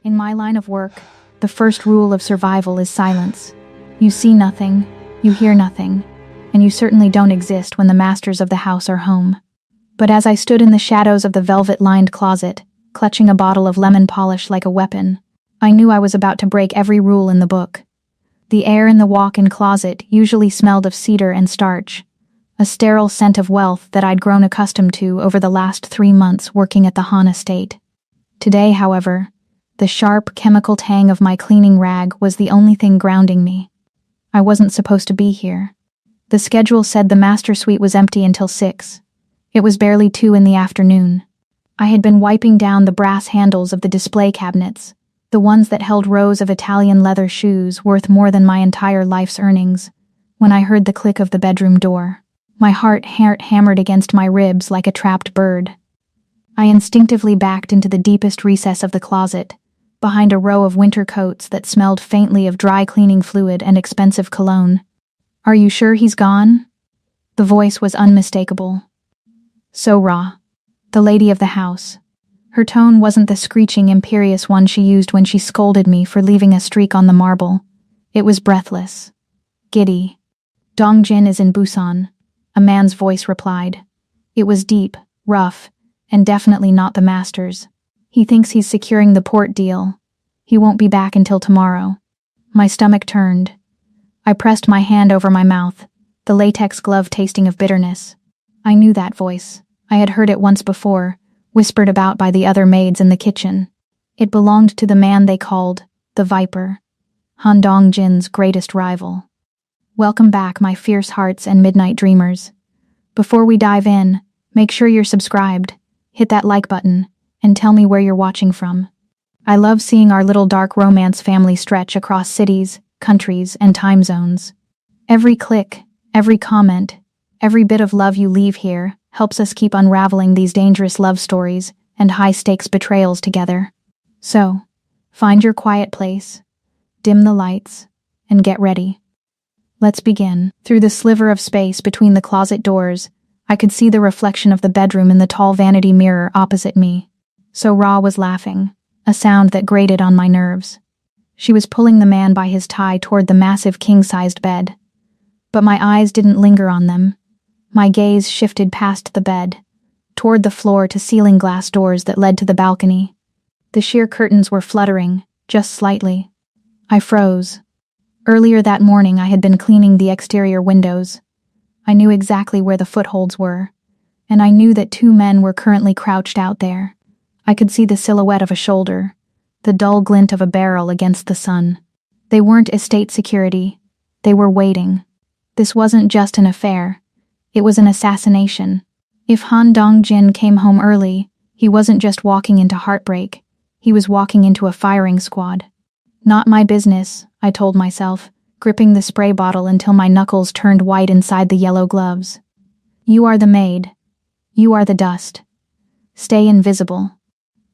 In my line of work, the first rule of survival is silence. You see nothing, you hear nothing, and you certainly don't exist when the masters of the house are home. But as I stood in the shadows of the velvet-lined closet, clutching a bottle of lemon polish like a weapon, I knew I was about to break every rule in the book. The air in the walk-in closet usually smelled of cedar and starch, a sterile scent of wealth that I'd grown accustomed to over the last 3 months working at the Han estate. Today, however, the sharp chemical tang of my cleaning rag was the only thing grounding me. I wasn't supposed to be here. The schedule said the master suite was empty until 6. It was barely 2 in the afternoon. I had been wiping down the brass handles of the display cabinets, the ones that held rows of Italian leather shoes worth more than my entire life's earnings, when I heard the click of the bedroom door. My heart hammered against my ribs like a trapped bird. I instinctively backed into the deepest recess of the closet, behind a row of winter coats that smelled faintly of dry cleaning fluid and expensive cologne. "Are you sure he's gone?" The voice was unmistakable. So Ra, the lady of the house. Her tone wasn't the screeching, imperious one she used when she scolded me for leaving a streak on the marble. It was breathless, giddy. "Dongjin is in Busan," a man's voice replied. It was deep, rough, and definitely not the master's. "He thinks he's securing the port deal. He won't be back until tomorrow." My stomach turned. I pressed my hand over my mouth, the latex glove tasting of bitterness. I knew that voice. I had heard it once before, whispered about by the other maids in the kitchen. It belonged to the man they called the Viper, Han Dongjin's greatest rival. Welcome back, my fierce hearts and midnight dreamers. Before we dive in, make sure you're subscribed, hit that like button, and tell me where you're watching from. I love seeing our little dark romance family stretch across cities, countries, and time zones. Every click, every comment, every bit of love you leave here helps us keep unraveling these dangerous love stories and high-stakes betrayals together. So, find your quiet place, dim the lights, and get ready. Let's begin. Through the sliver of space between the closet doors, I could see the reflection of the bedroom in the tall vanity mirror opposite me. So Ra was laughing, a sound that grated on my nerves. She was pulling the man by his tie toward the massive king-sized bed. But my eyes didn't linger on them. My gaze shifted past the bed, toward the floor to ceiling glass doors that led to the balcony. The sheer curtains were fluttering, just slightly. I froze. Earlier that morning I had been cleaning the exterior windows. I knew exactly where the footholds were, and I knew that 2 men were currently crouched out there. I could see the silhouette of a shoulder, the dull glint of a barrel against the sun. They weren't estate security. They were waiting. This wasn't just an affair. It was an assassination. If Han Dongjin came home early, he wasn't just walking into heartbreak. He was walking into a firing squad. Not my business, I told myself, gripping the spray bottle until my knuckles turned white inside the yellow gloves. You are the maid. You are the dust. Stay invisible.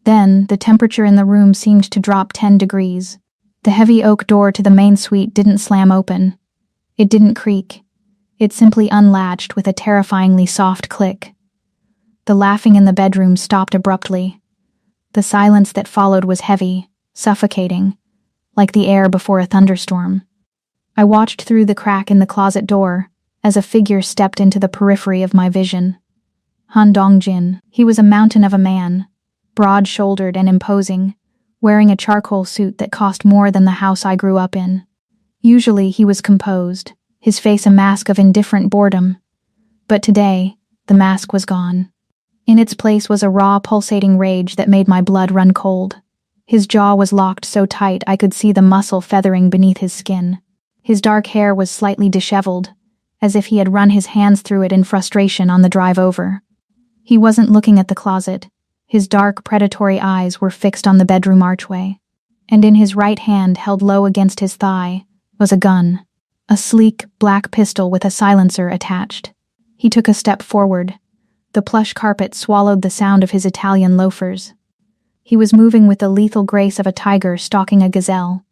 Then, the temperature in the room seemed to drop 10 degrees. The heavy oak door to the main suite didn't slam open. It didn't creak. It simply unlatched with a terrifyingly soft click. The laughing in the bedroom stopped abruptly. The silence that followed was heavy, suffocating, like the air before a thunderstorm. I watched through the crack in the closet door as a figure stepped into the periphery of my vision. Han Dongjin. He was a mountain of a man, broad-shouldered and imposing, wearing a charcoal suit that cost more than the house I grew up in. Usually he was composed, his face a mask of indifferent boredom. But today, the mask was gone. In its place was a raw, pulsating rage that made my blood run cold. His jaw was locked so tight I could see the muscle feathering beneath his skin. His dark hair was slightly disheveled, as if he had run his hands through it in frustration on the drive over. He wasn't looking at the closet. His dark, predatory eyes were fixed on the bedroom archway, and in his right hand, held low against his thigh, was a gun, a sleek, black pistol with a silencer attached. He took a step forward. The plush carpet swallowed the sound of his Italian loafers. He was moving with the lethal grace of a tiger stalking a gazelle.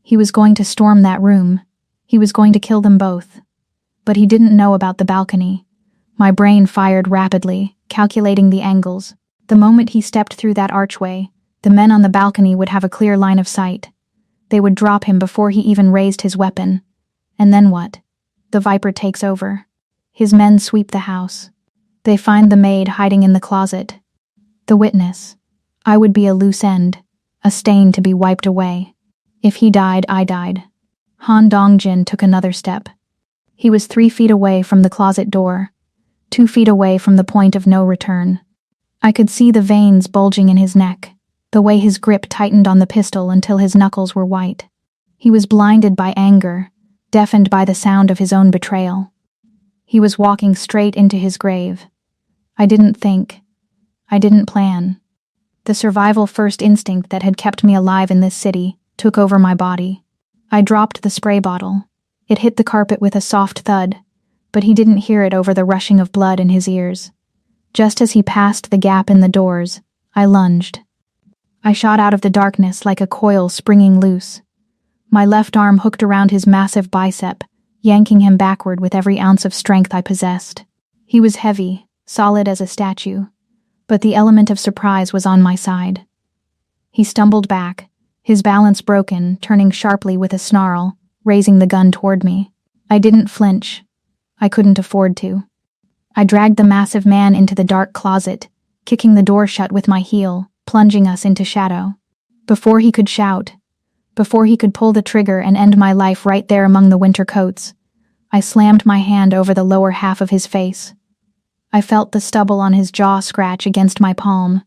He was going to storm that room. He was going to kill them both. But he didn't know about the balcony. My brain fired rapidly, calculating the angles. The moment he stepped through that archway, The men on the balcony would have a clear line of sight. They would drop him before he even raised his weapon. And then what? The Viper takes over. His men sweep the house. They find the maid hiding in the closet. The witness. I would be a loose end, a stain to be wiped away. If he died, I died. Han Dongjin took another step. He was 3 feet away from the closet door, 2 feet away from the point of no return. I could see the veins bulging in his neck, the way his grip tightened on the pistol until his knuckles were white. He was blinded by anger, deafened by the sound of his own betrayal. He was walking straight into his grave. I didn't think. I didn't plan. The survival first instinct that had kept me alive in this city took over my body. I dropped the spray bottle. It hit the carpet with a soft thud, but he didn't hear it over the rushing of blood in his ears. Just as he passed the gap in the doors, I lunged. I shot out of the darkness like a coil springing loose. My left arm hooked around his massive bicep, yanking him backward with every ounce of strength I possessed. He was heavy, solid as a statue, but the element of surprise was on my side. He stumbled back, his balance broken, turning sharply with a snarl, raising the gun toward me. I didn't flinch. I couldn't afford to. I dragged the massive man into the dark closet, kicking the door shut with my heel, plunging us into shadow. Before he could shout, before he could pull the trigger and end my life right there among the winter coats, I slammed my hand over the lower half of his face. I felt the stubble on his jaw scratch against my palm.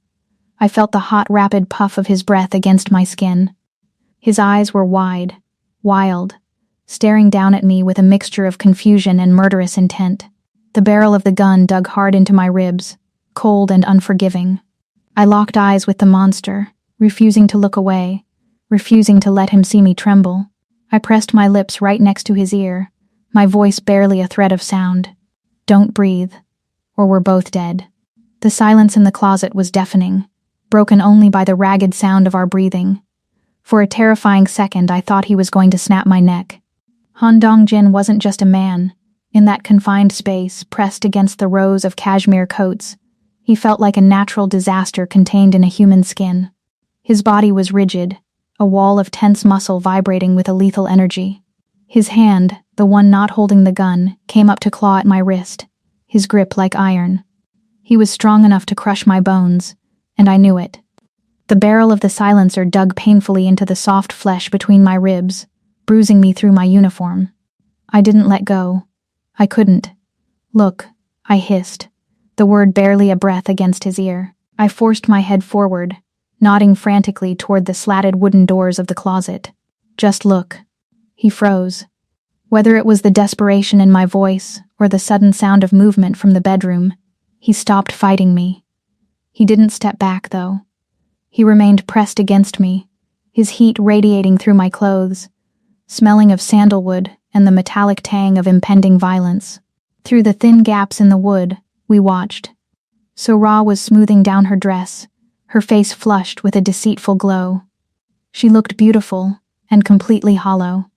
I felt the hot, rapid puff of his breath against my skin. His eyes were wide, wild, staring down at me with a mixture of confusion and murderous intent. The barrel of the gun dug hard into my ribs, cold and unforgiving. I locked eyes with the monster, refusing to look away, refusing to let him see me tremble. I pressed my lips right next to his ear, my voice barely a thread of sound. Don't breathe, or we're both dead. The silence in the closet was deafening, broken only by the ragged sound of our breathing. For a terrifying second, I thought he was going to snap my neck. Han Dongjin wasn't just a man. In that confined space, pressed against the rows of cashmere coats, he felt like a natural disaster contained in a human skin. His body was rigid, a wall of tense muscle vibrating with a lethal energy. His hand, the one not holding the gun, came up to claw at my wrist, his grip like iron. He was strong enough to crush my bones, and I knew it. The barrel of the silencer dug painfully into the soft flesh between my ribs, bruising me through my uniform. I didn't let go. I couldn't. Look, I hissed, the word barely a breath against his ear. I forced my head forward, nodding frantically toward the slatted wooden doors of the closet. Just look. He froze. Whether it was the desperation in my voice or the sudden sound of movement from the bedroom, he stopped fighting me. He didn't step back, though. He remained pressed against me, his heat radiating through my clothes, smelling of sandalwood and the metallic tang of impending violence. Through the thin gaps in the wood, we watched. Sora was smoothing down her dress, her face flushed with a deceitful glow. She looked beautiful and completely hollow.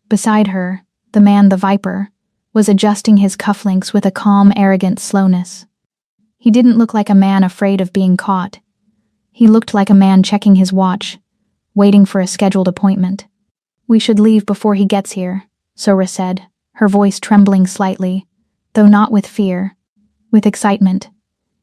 Beside her, the man, the Viper, was adjusting his cufflinks with a calm, arrogant slowness. He didn't look like a man afraid of being caught. He looked like a man checking his watch, waiting for a scheduled appointment. We should leave before he gets here, Sora said, her voice trembling slightly, though not with fear, with excitement.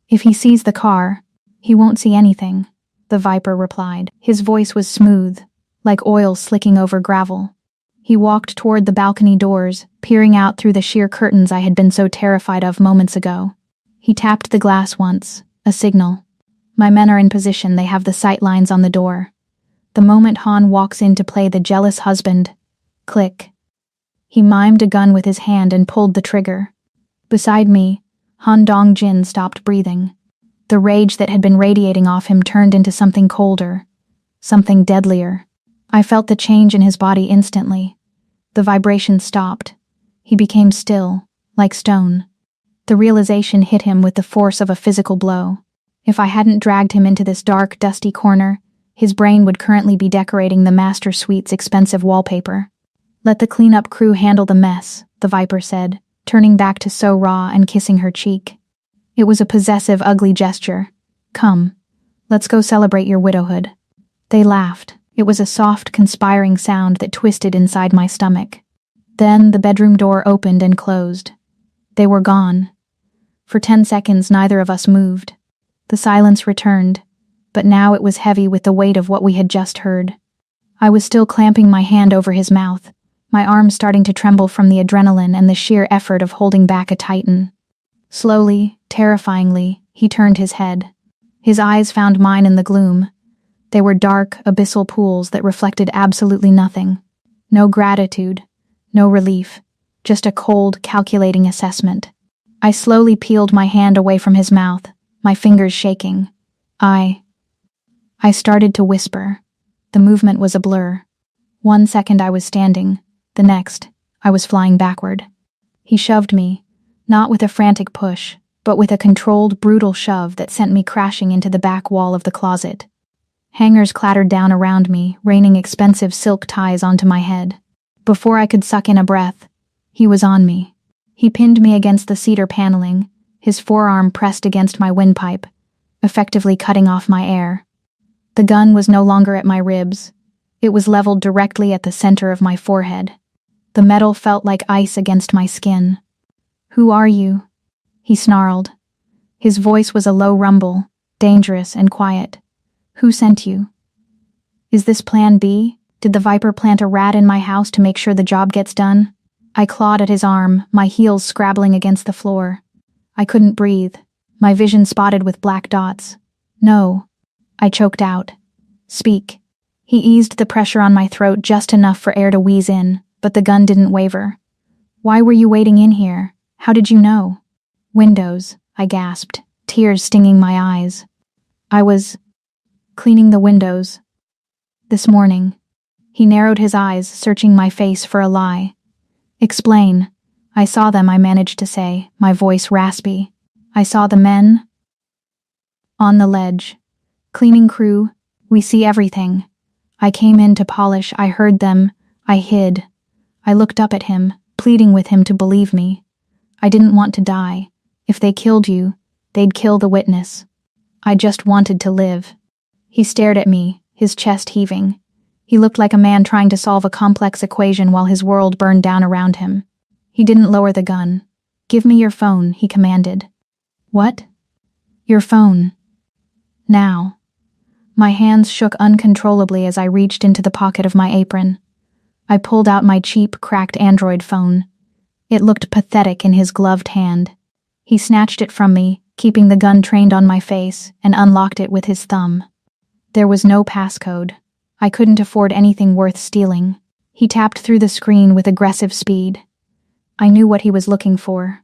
If he sees the car, he won't see anything, the Viper replied. His voice was smooth, like oil slicking over gravel. He walked toward the balcony doors, peering out through the sheer curtains I had been so terrified of moments ago. He tapped the glass once, a signal. My men are in position, they have the sight lines on the door. The moment Han walks in to play the jealous husband, click. He mimed a gun with his hand and pulled the trigger. Beside me, Han Dongjin stopped breathing. The rage that had been radiating off him turned into something colder, something deadlier. I felt the change in his body instantly. The vibration stopped. He became still, like stone. The realization hit him with the force of a physical blow. If I hadn't dragged him into this dark, dusty corner, his brain would currently be decorating the master suite's expensive wallpaper. Let the cleanup crew handle the mess, the Viper said, turning back to Sora and kissing her cheek. It was a possessive, ugly gesture. Come, let's go celebrate your widowhood. They laughed. It was a soft, conspiring sound that twisted inside my stomach. Then the bedroom door opened and closed. They were gone. For 10 seconds, neither of us moved. The silence returned, but now it was heavy with the weight of what we had just heard. I was still clamping my hand over his mouth, my arms starting to tremble from the adrenaline and the sheer effort of holding back a titan. Slowly, terrifyingly, he turned his head. His eyes found mine in the gloom. They were dark, abyssal pools that reflected absolutely nothing. No gratitude, no relief, just a cold, calculating assessment. I slowly peeled my hand away from his mouth, my fingers shaking. I started to whisper. The movement was a blur. 1 second I was standing, the next, I was flying backward. He shoved me, not with a frantic push, but with a controlled, brutal shove that sent me crashing into the back wall of the closet. Hangers clattered down around me, raining expensive silk ties onto my head. Before I could suck in a breath, he was on me. He pinned me against the cedar paneling, his forearm pressed against my windpipe, effectively cutting off my air. The gun was no longer at my ribs. It was leveled directly at the center of my forehead. The metal felt like ice against my skin. "Who are you?" he snarled. His voice was a low rumble, dangerous and quiet. "Who sent you? Is this Plan B? Did the Viper plant a rat in my house to make sure the job gets done?" I clawed at his arm, my heels scrabbling against the floor. I couldn't breathe, my vision spotted with black dots. "No," I choked out. "Speak." He eased the pressure on my throat just enough for air to wheeze in, but the gun didn't waver. "Why were you waiting in here? How did you know?" "Windows," I gasped, tears stinging my eyes. "I was cleaning the windows. This morning." He narrowed his eyes, searching my face for a lie. "Explain." "I saw them," I managed to say, my voice raspy. "I saw the men on the ledge. Cleaning crew, we see everything. I came in to polish, I heard them, I hid. I looked up at him, pleading with him to believe me. I didn't want to die. If they killed you, they'd kill the witness. I just wanted to live." He stared at me, his chest heaving. He looked like a man trying to solve a complex equation while his world burned down around him. He didn't lower the gun. "Give me your phone," he commanded. "What?" "Your phone. Now." My hands shook uncontrollably as I reached into the pocket of my apron. I pulled out my cheap, cracked Android phone. It looked pathetic in his gloved hand. He snatched it from me, keeping the gun trained on my face, and unlocked it with his thumb. There was no passcode. I couldn't afford anything worth stealing. He tapped through the screen with aggressive speed. I knew what he was looking for.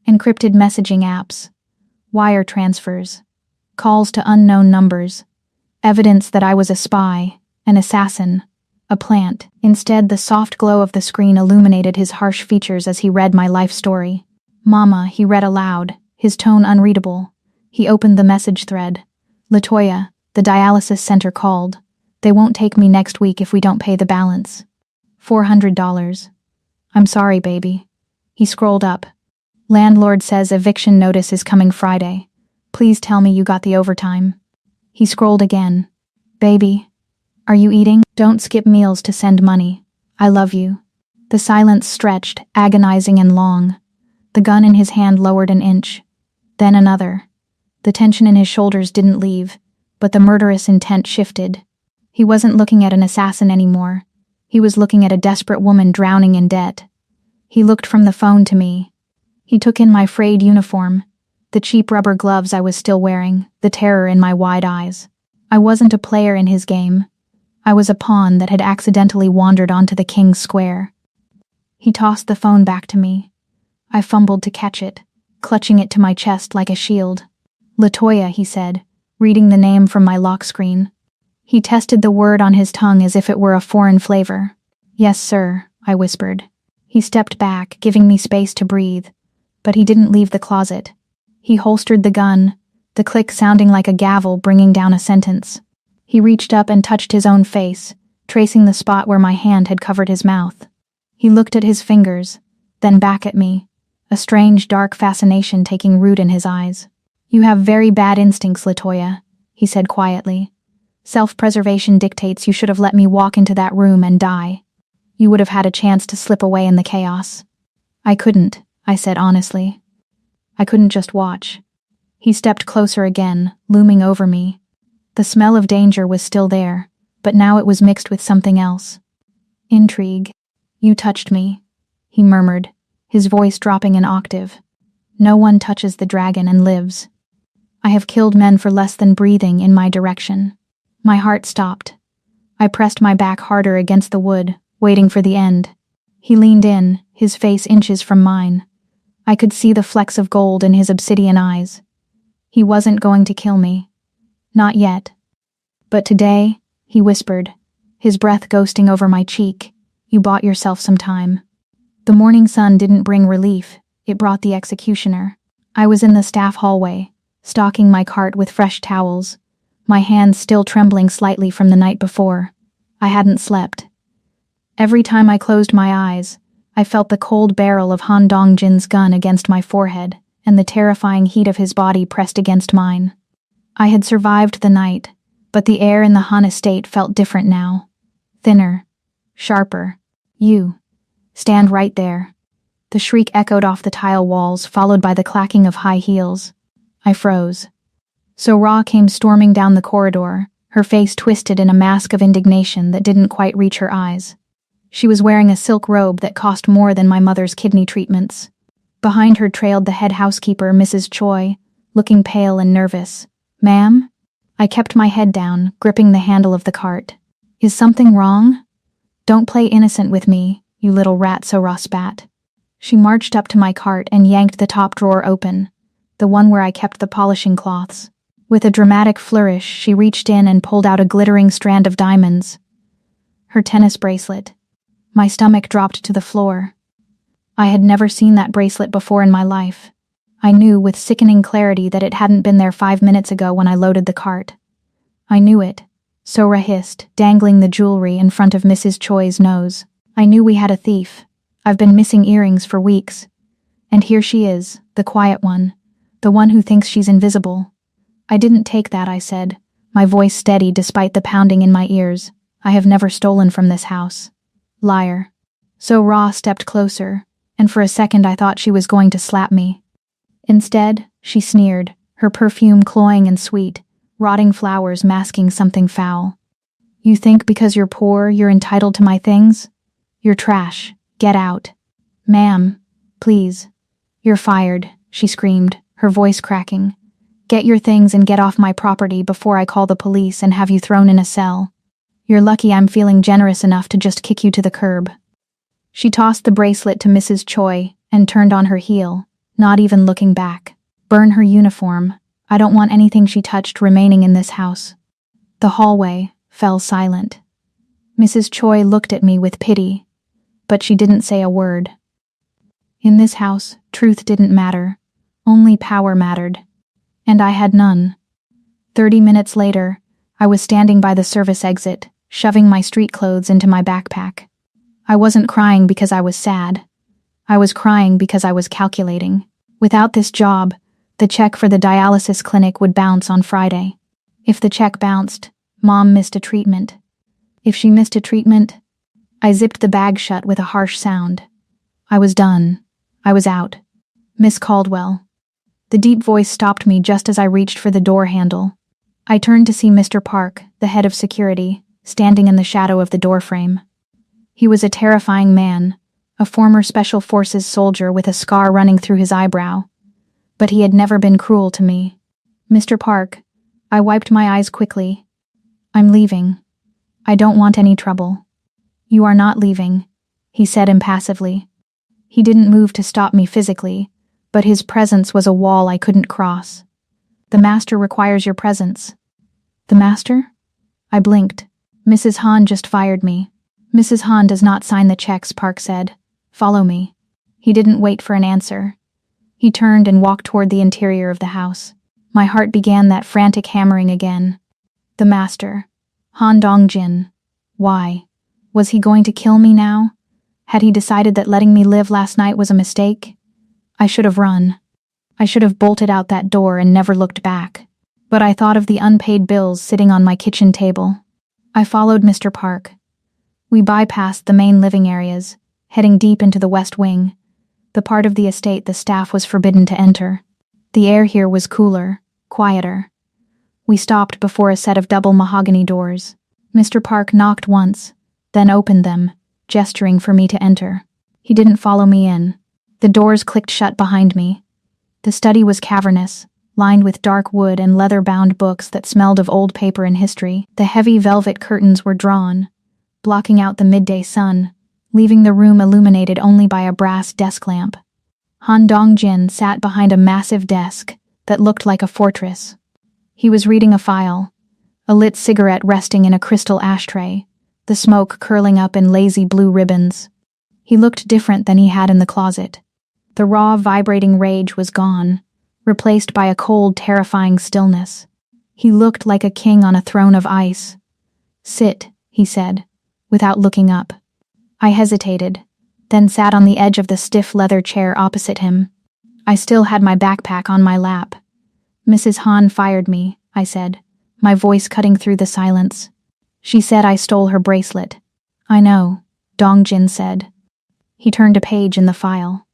Encrypted messaging apps, wire transfers, calls to unknown numbers, evidence that I was a spy, an assassin, a plant. Instead, the soft glow of the screen illuminated his harsh features as he read my life story. "Mama," he read aloud, his tone unreadable. He opened the message thread. "Latoya, the dialysis center called. They won't take me next week if we don't pay the balance. $400. I'm sorry, baby." He scrolled up. "Landlord says eviction notice is coming Friday. Please tell me you got the overtime." He scrolled again. "Baby, are you eating? Don't skip meals to send money. I love you." The silence stretched, agonizing and long. The gun in his hand lowered an inch. Then another. The tension in his shoulders didn't leave, but the murderous intent shifted. He wasn't looking at an assassin anymore. He was looking at a desperate woman drowning in debt. He looked from the phone to me. He took in my frayed uniform, the cheap rubber gloves I was still wearing, the terror in my wide eyes. I wasn't a player in his game. I was a pawn that had accidentally wandered onto the king's square. He tossed the phone back to me. I fumbled to catch it, clutching it to my chest like a shield. "Latoya," he said, reading the name from my lock screen. He tested the word on his tongue as if it were a foreign flavor. "Yes, sir," I whispered. He stepped back, giving me space to breathe, but he didn't leave the closet. He holstered the gun, the click sounding like a gavel bringing down a sentence. He reached up and touched his own face, tracing the spot where my hand had covered his mouth. He looked at his fingers, then back at me, a strange dark fascination taking root in his eyes. "You have very bad instincts, Latoya," he said quietly. Self-preservation dictates you should have let me walk into that room and die. You would have had a chance to slip away in the chaos. I couldn't, I said honestly. I couldn't just watch. He stepped closer again, looming over me. The smell of danger was still there, but now it was mixed with something else. Intrigue. You touched me, he murmured, his voice dropping an octave. No one touches the dragon and lives. I have killed men for less than breathing in my direction. My heart stopped. I pressed my back harder against the wood, waiting for the end. He leaned in, his face inches from mine. I could see the flecks of gold in his obsidian eyes. He wasn't going to kill me. Not yet. But today, he whispered, his breath ghosting over my cheek, you bought yourself some time. The morning sun didn't bring relief, it brought the executioner. I was in the staff hallway, stocking my cart with fresh towels, my hands still trembling slightly from the night before. I hadn't slept. Every time I closed my eyes, I felt the cold barrel of Han Dongjin's gun against my forehead and the terrifying heat of his body pressed against mine. I had survived the night, but the air in the Han estate felt different now. Thinner. Sharper. You. Stand right there. The shriek echoed off the tile walls, followed by the clacking of high heels. I froze. So Ra came storming down the corridor, her face twisted in a mask of indignation that didn't quite reach her eyes. She was wearing a silk robe that cost more than my mother's kidney treatments. Behind her trailed the head housekeeper, Mrs. Choi, looking pale and nervous. Ma'am? I kept my head down, gripping the handle of the cart. Is something wrong? Don't play innocent with me, you little rat, so Ra spat. She marched up to my cart and yanked the top drawer open, the one where I kept the polishing cloths. With a dramatic flourish, she reached in and pulled out a glittering strand of diamonds. Her tennis bracelet. My stomach dropped to the floor. I had never seen that bracelet before in my life. I knew with sickening clarity that it hadn't been there 5 minutes ago when I loaded the cart. I knew it, Sora hissed, dangling the jewelry in front of Mrs. Choi's nose. I knew we had a thief. I've been missing earrings for weeks. And here she is, the quiet one, the one who thinks she's invisible. I didn't take that, I said, my voice steady despite the pounding in my ears. I have never stolen from this house. Liar. So Ra stepped closer, and for a second I thought she was going to slap me. Instead, she sneered, her perfume cloying and sweet, rotting flowers masking something foul. You think because you're poor, you're entitled to my things? You're trash. Get out. Ma'am, please. You're fired, she screamed, her voice cracking. Get your things and get off my property before I call the police and have you thrown in a cell. You're lucky I'm feeling generous enough to just kick you to the curb. She tossed the bracelet to Mrs. Choi and turned on her heel, not even looking back. Burn her uniform. I don't want anything she touched remaining in this house. The hallway fell silent. Mrs. Choi looked at me with pity, but she didn't say a word. In this house, truth didn't matter. Only power mattered. And I had none. 30 minutes later, I was standing by the service exit, shoving my street clothes into my backpack. I wasn't crying because I was sad. I was crying because I was calculating. Without this job, the check for the dialysis clinic would bounce on Friday. If the check bounced, Mom missed a treatment. If she missed a treatment, I zipped the bag shut with a harsh sound. I was done. I was out. Miss Caldwell. The deep voice stopped me just as I reached for the door handle. I turned to see Mr. Park, the head of security, standing in the shadow of the doorframe. He was a terrifying man, a former Special Forces soldier with a scar running through his eyebrow. But he had never been cruel to me. Mr. Park, I wiped my eyes quickly. I'm leaving. I don't want any trouble. You are not leaving, he said impassively. He didn't move to stop me physically, but his presence was a wall I couldn't cross. The master requires your presence. The master? I blinked. Mrs. Han just fired me. Mrs. Han does not sign the checks, Park said. Follow me. He didn't wait for an answer. He turned and walked toward the interior of the house. My heart began that frantic hammering again. The master. Han Dongjin. Why? Was he going to kill me now? Had he decided that letting me live last night was a mistake? I should have run. I should have bolted out that door and never looked back. But I thought of the unpaid bills sitting on my kitchen table. I followed Mr. Park. We bypassed the main living areas, heading deep into the west wing, the part of the estate the staff was forbidden to enter. The air here was cooler, quieter. We stopped before a set of double mahogany doors. Mr. Park knocked once, then opened them, gesturing for me to enter. He didn't follow me in. The doors clicked shut behind me. The study was cavernous, lined with dark wood and leather-bound books that smelled of old paper and history. The heavy velvet curtains were drawn, blocking out the midday sun, leaving the room illuminated only by a brass desk lamp. Han Dong-jin sat behind a massive desk that looked like a fortress. He was reading a file, a lit cigarette resting in a crystal ashtray, the smoke curling up in lazy blue ribbons. He looked different than he had in the closet. The raw, vibrating rage was gone, replaced by a cold, terrifying stillness. He looked like a king on a throne of ice. "Sit," he said, without looking up. I hesitated, then sat on the edge of the stiff leather chair opposite him. I still had my backpack on my lap. "Mrs. Han fired me," I said, my voice cutting through the silence. "She said I stole her bracelet." "I know," Dong-jin said. He turned a page in the file.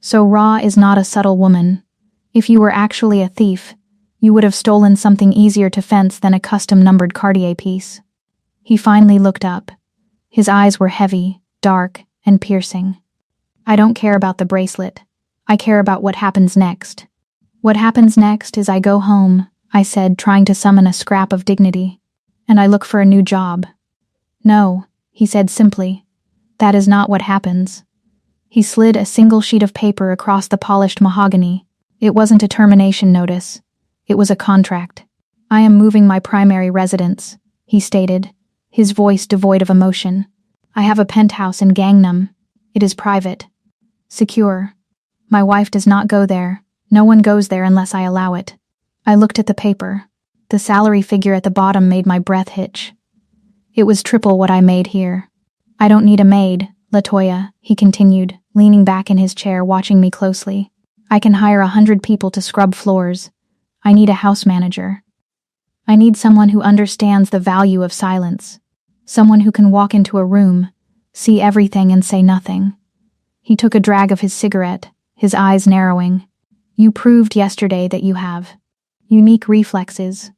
"So Ra is not a subtle woman. If you were actually a thief, you would have stolen something easier to fence than a custom-numbered Cartier piece." He finally looked up. His eyes were heavy, dark, and piercing. "I don't care about the bracelet. I care about what happens next." "What happens next is I go home," I said, trying to summon a scrap of dignity. "And I look for a new job." "No," he said simply. "That is not what happens." He slid a single sheet of paper across the polished mahogany. It wasn't a termination notice. It was a contract. "I am moving my primary residence," he stated, his voice devoid of emotion. "I have a penthouse in Gangnam. It is private. Secure. My wife does not go there. No one goes there unless I allow it." I looked at the paper. The salary figure at the bottom made my breath hitch. It was triple what I made here. "I don't need a maid, Latoya," he continued, leaning back in his chair watching me closely. "I can hire 100 people to scrub floors. I need a house manager. I need someone who understands the value of silence. Someone who can walk into a room, see everything and say nothing." He took a drag of his cigarette, his eyes narrowing. "You proved yesterday that you have unique reflexes.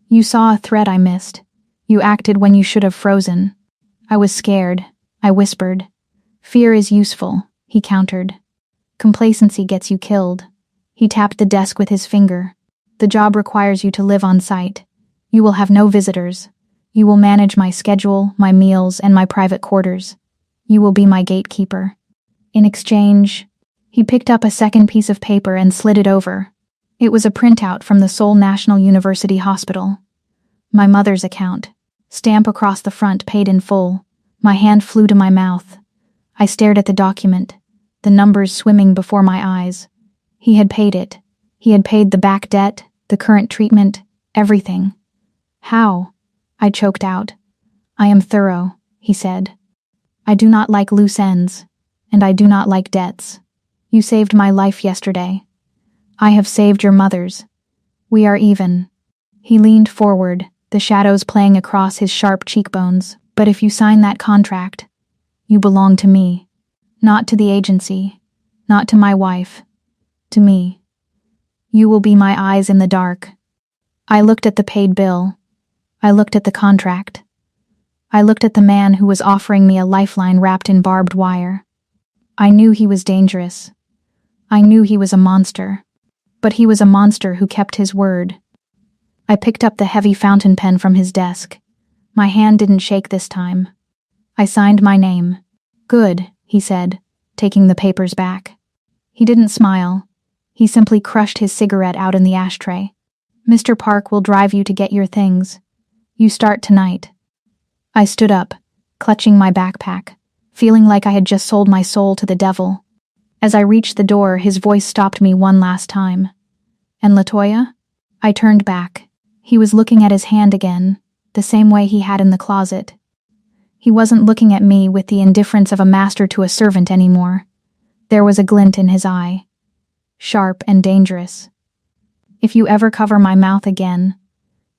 You saw a threat I missed. You acted when you should have frozen." I was scared. I whispered. "Fear is useful," he countered. "Complacency gets you killed." He tapped the desk with his finger. "The job requires you to live on site. You will have no visitors. You will manage my schedule, my meals, and my private quarters. You will be my gatekeeper. In exchange..." He picked up a second piece of paper and slid it over. It was a printout from the Seoul National University Hospital. My mother's account. Stamp across the front, paid in full. My hand flew to my mouth. I stared at the document, the numbers swimming before my eyes. He had paid it. He had paid the back debt, the current treatment, everything. "How?" I choked out. "I am thorough," he said. "I do not like loose ends, and I do not like debts. You saved my life yesterday. I have saved your mother's. We are even." He leaned forward, the shadows playing across his sharp cheekbones. "But if you sign that contract, you belong to me. Not to the agency, not to my wife, to me. You will be my eyes in the dark." I looked at the paid bill. I looked at the contract. I looked at the man who was offering me a lifeline wrapped in barbed wire. I knew he was dangerous. I knew he was a monster. But he was a monster who kept his word. I picked up the heavy fountain pen from his desk. My hand didn't shake this time. I signed my name. "Good," he said, taking the papers back. He didn't smile. He simply crushed his cigarette out in the ashtray. "Mr. Park will drive you to get your things. You start tonight." I stood up, clutching my backpack, feeling like I had just sold my soul to the devil. As I reached the door, his voice stopped me one last time. "And Latoya?" I turned back. He was looking at his hand again, the same way he had in the closet. He wasn't looking at me with the indifference of a master to a servant anymore. There was a glint in his eye. Sharp and dangerous. If you ever cover my mouth again,"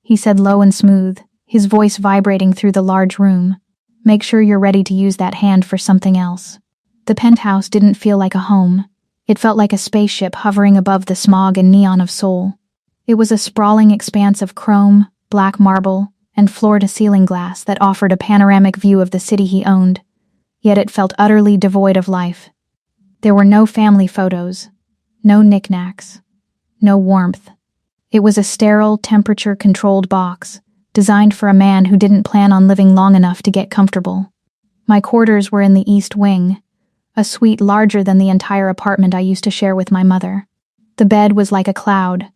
he said low and smooth, his voice vibrating through the large room, "make sure you're ready to use that hand for something else." The penthouse didn't feel like a home. It felt like a spaceship hovering above the smog and neon of Seoul. It was a sprawling expanse of chrome, black marble, and floor-to-ceiling glass that offered a panoramic view of the city he owned, yet it felt utterly devoid of life. There were no family photos, no knickknacks, no warmth. It was a sterile, temperature-controlled box, designed for a man who didn't plan on living long enough to get comfortable. My quarters were in the East Wing, a suite larger than the entire apartment I used to share with my mother. The bed was like a cloud,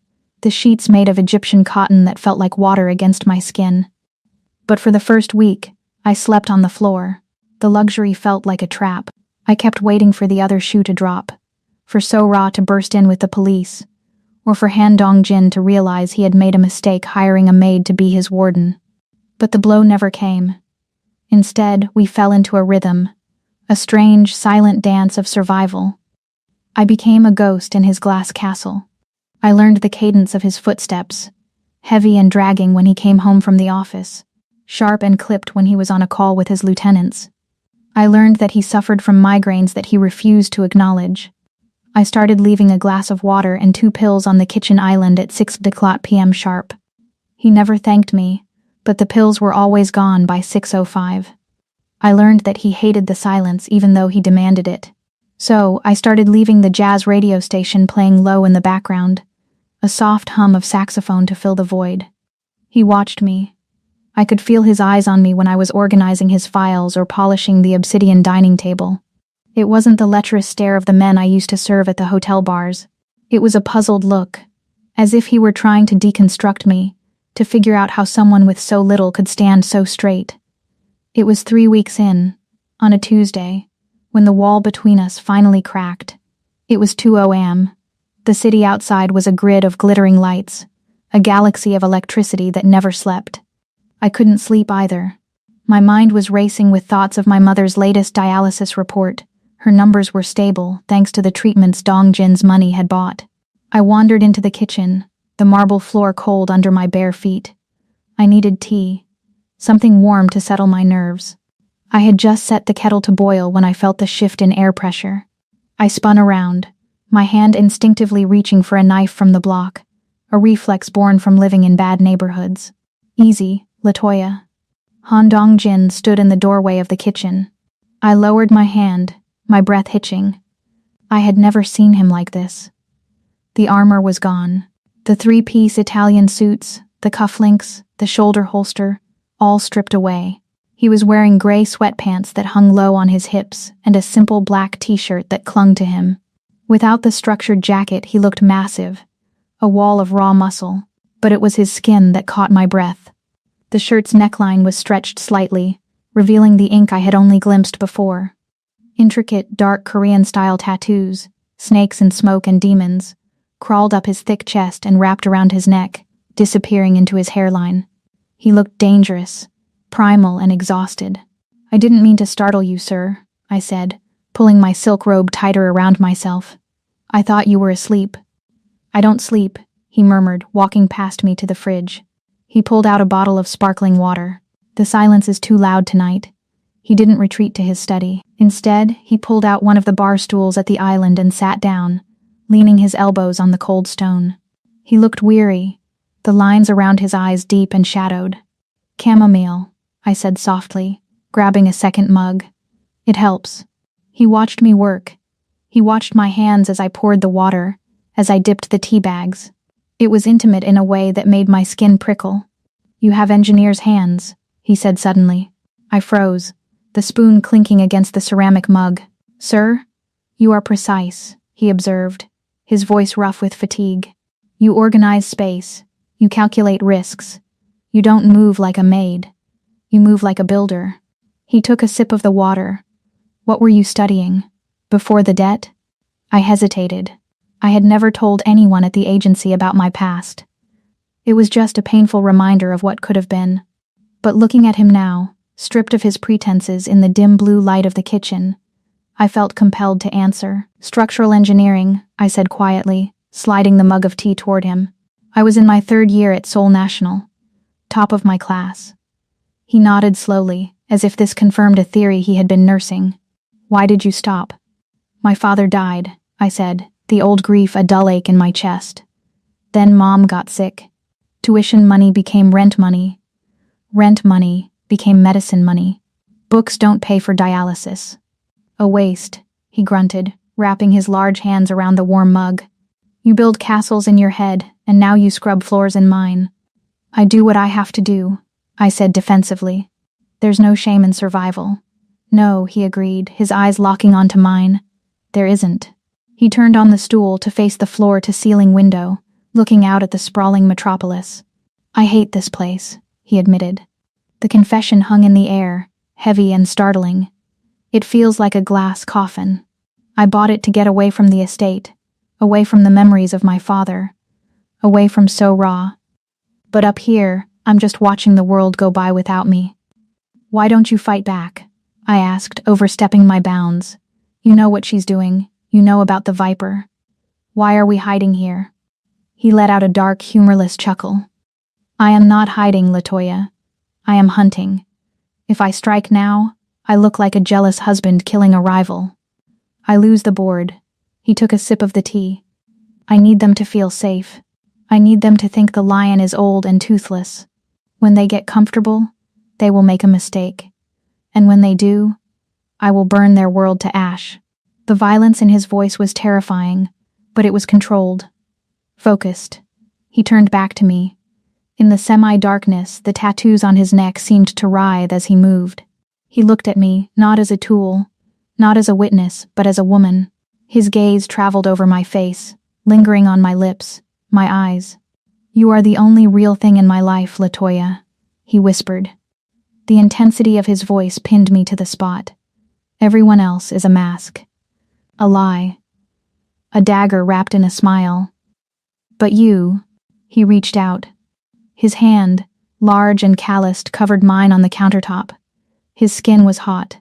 the sheets made of Egyptian cotton that felt like water against my skin. But for the first week, I slept on the floor. The luxury felt like a trap. I kept waiting for the other shoe to drop, for So-ra to burst in with the police, or for Han Dong-jin to realize he had made a mistake hiring a maid to be his warden. But the blow never came. Instead, we fell into a rhythm, a strange, silent dance of survival. I became a ghost in his glass castle. I learned the cadence of his footsteps, heavy and dragging when he came home from the office, sharp and clipped when he was on a call with his lieutenants. I learned that he suffered from migraines that he refused to acknowledge. I started leaving a glass of water and 2 pills on the kitchen island at 6:00 p.m. sharp. He never thanked me, but the pills were always gone by 6:05. I learned that he hated the silence even though he demanded it. So, I started leaving the jazz radio station playing low in the background, a soft hum of saxophone to fill the void. He watched me. I could feel his eyes on me when I was organizing his files or polishing the obsidian dining table. It wasn't the lecherous stare of the men I used to serve at the hotel bars. It was a puzzled look, as if he were trying to deconstruct me, to figure out how someone with so little could stand so straight. It was 3 weeks in, on a Tuesday, when the wall between us finally cracked. It was 2 a.m. The city outside was a grid of glittering lights, a galaxy of electricity that never slept. I couldn't sleep either. My mind was racing with thoughts of my mother's latest dialysis report. Her numbers were stable, thanks to the treatments Dong-jin's money had bought. I wandered into the kitchen, the marble floor cold under my bare feet. I needed tea, something warm to settle my nerves. I had just set the kettle to boil when I felt the shift in air pressure. I spun around, my hand instinctively reaching for a knife from the block, a reflex born from living in bad neighborhoods. "Easy, Latoya." Han Dong-jin stood in the doorway of the kitchen. I lowered my hand, my breath hitching. I had never seen him like this. The armor was gone. The 3-piece Italian suits, the cufflinks, the shoulder holster, all stripped away. He was wearing gray sweatpants that hung low on his hips and a simple black t-shirt that clung to him. Without the structured jacket, he looked massive, a wall of raw muscle, but it was his skin that caught my breath. The shirt's neckline was stretched slightly, revealing the ink I had only glimpsed before. Intricate, dark Korean-style tattoos, snakes and smoke and demons, crawled up his thick chest and wrapped around his neck, disappearing into his hairline. He looked dangerous, primal and exhausted. "I didn't mean to startle you, sir," I said, pulling my silk robe tighter around myself. "I thought you were asleep." "I don't sleep," he murmured, walking past me to the fridge. He pulled out a bottle of sparkling water. "The silence is too loud tonight." He didn't retreat to his study. Instead, he pulled out one of the bar stools at the island and sat down, leaning his elbows on the cold stone. He looked weary, the lines around his eyes deep and shadowed. "Chamomile," I said softly, grabbing a second mug. "It helps." He watched me work. He watched my hands as I poured the water, as I dipped the tea bags. It was intimate in a way that made my skin prickle. "You have engineer's hands," he said suddenly. I froze, the spoon clinking against the ceramic mug. "Sir, you are precise," he observed, his voice rough with fatigue. "You organize space. You calculate risks. You don't move like a maid. You move like a builder." He took a sip of the water. "What were you studying? Before the debt?" I hesitated. I had never told anyone at the agency about my past. It was just a painful reminder of what could have been. But looking at him now, stripped of his pretenses in the dim blue light of the kitchen, I felt compelled to answer. "Structural engineering," I said quietly, sliding the mug of tea toward him. I was in my 3rd year at Seoul National, top of my class. He nodded slowly, as if this confirmed a theory he had been nursing. Why did you stop? My father died, I said, the old grief a dull ache in my chest. Then Mom got sick. Tuition money became rent money. Rent money became medicine money. Books don't pay for dialysis. A waste, he grunted, wrapping his large hands around the warm mug. You build castles in your head, and now you scrub floors in mine. I do what I have to do, I said defensively. There's no shame in survival. No, he agreed, his eyes locking onto mine. There isn't. He turned on the stool to face the floor-to-ceiling window, looking out at the sprawling metropolis. I hate this place, he admitted. The confession hung in the air, heavy and startling. It feels like a glass coffin. I bought it to get away from the estate, away from the memories of my father, away from So Ra. But up here, I'm just watching the world go by without me. Why don't you fight back? I asked, overstepping my bounds. You know what she's doing. You know about the Viper. Why are we hiding here? He let out a dark, humorless chuckle. I am not hiding, Latoya. I am hunting. If I strike now, I look like a jealous husband killing a rival. I lose the board. He took a sip of the tea. I need them to feel safe. I need them to think the lion is old and toothless. When they get comfortable, they will make a mistake. And when they do, I will burn their world to ash. The violence in his voice was terrifying, but it was controlled. Focused. He turned back to me. In the semi-darkness, the tattoos on his neck seemed to writhe as he moved. He looked at me, not as a tool, not as a witness, but as a woman. His gaze traveled over my face, lingering on my lips, my eyes. You are the only real thing in my life, Latoya, he whispered. The intensity of his voice pinned me to the spot. Everyone else is a mask. A lie. A dagger wrapped in a smile. But you, he reached out. His hand, large and calloused, covered mine on the countertop. His skin was hot.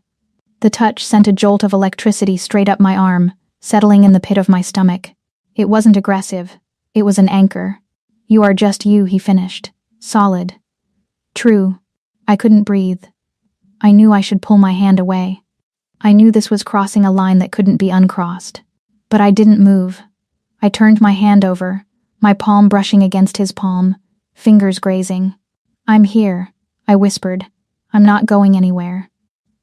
The touch sent a jolt of electricity straight up my arm, settling in the pit of my stomach. It wasn't aggressive. It was an anchor. You are just you, he finished. Solid. True. I couldn't breathe. I knew I should pull my hand away. I knew this was crossing a line that couldn't be uncrossed. But I didn't move. I turned my hand over, my palm brushing against his palm, fingers grazing. I'm here, I whispered. I'm not going anywhere.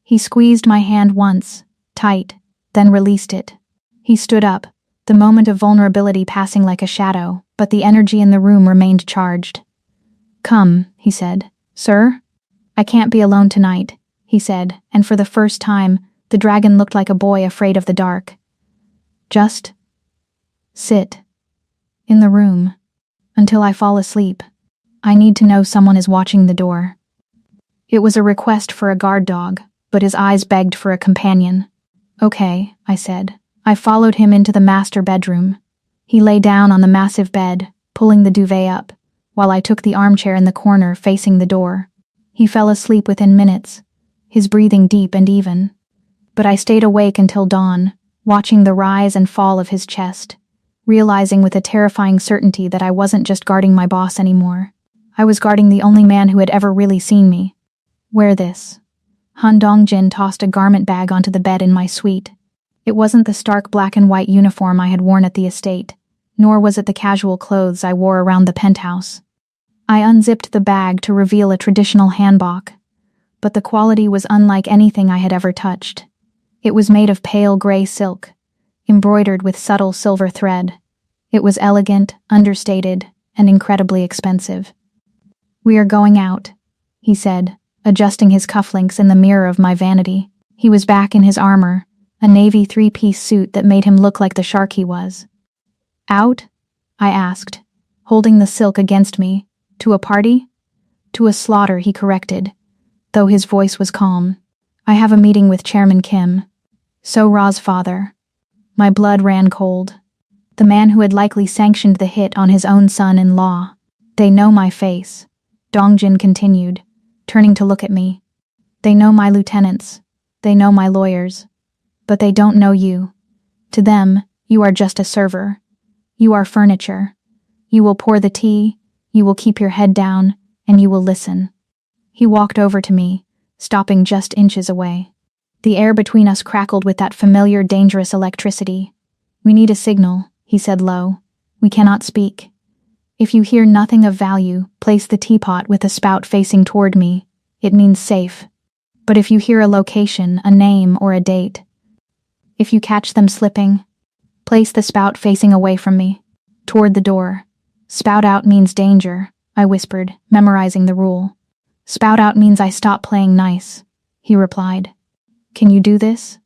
He squeezed my hand once, tight, then released it. He stood up, the moment of vulnerability passing like a shadow, but the energy in the room remained charged. Come, he said. Sir? I can't be alone tonight, he said, and for the first time, the dragon looked like a boy afraid of the dark. Just sit in the room until I fall asleep. I need to know someone is watching the door. It was a request for a guard dog, but his eyes begged for a companion. Okay, I said. I followed him into the master bedroom. He lay down on the massive bed, pulling the duvet up, while I took the armchair in the corner facing the door. He fell asleep within minutes, his breathing deep and even. But I stayed awake until dawn, watching the rise and fall of his chest, realizing with a terrifying certainty that I wasn't just guarding my boss anymore. I was guarding the only man who had ever really seen me. Wear this. Han Dongjin tossed a garment bag onto the bed in my suite. It wasn't the stark black and white uniform I had worn at the estate, nor was it the casual clothes I wore around the penthouse. I unzipped the bag to reveal a traditional hanbok, but the quality was unlike anything I had ever touched. It was made of pale gray silk, embroidered with subtle silver thread. It was elegant, understated, and incredibly expensive. We are going out, he said, adjusting his cufflinks in the mirror of my vanity. He was back in his armor, a navy three-piece suit that made him look like the shark he was. Out? I asked, holding the silk against me. To a party? To a slaughter, he corrected, though his voice was calm. I have a meeting with Chairman Kim, So Ra's father. My blood ran cold. The man who had likely sanctioned the hit on his own son-in-law. They know my face, Dongjin continued, turning to look at me. They know my lieutenants. They know my lawyers. But they don't know you. To them, you are just a server. You are furniture. You will pour the tea, you will keep your head down, and you will listen. He walked over to me, stopping just inches away. The air between us crackled with that familiar, dangerous electricity. We need a signal, he said low. We cannot speak. If you hear nothing of value, place the teapot with the spout facing toward me. It means safe. But if you hear a location, a name, or a date, if you catch them slipping, place the spout facing away from me, toward the door. Spout out means danger, I whispered, memorizing the rule. Spout out means I stop playing nice, he replied. Can you do this?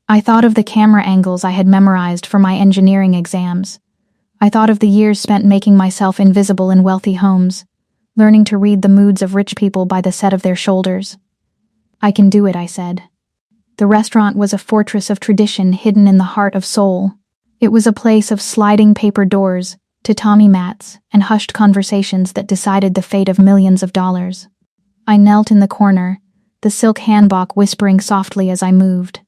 I thought of the camera angles I had memorized for my engineering exams. I thought of the years spent making myself invisible in wealthy homes, learning to read the moods of rich people by the set of their shoulders. I can do it, I said. The restaurant was a fortress of tradition hidden in the heart of Seoul. It was a place of sliding paper doors, tatami mats, and hushed conversations that decided the fate of millions of dollars. I knelt in the corner, the silk hanbok whispering softly as I moved.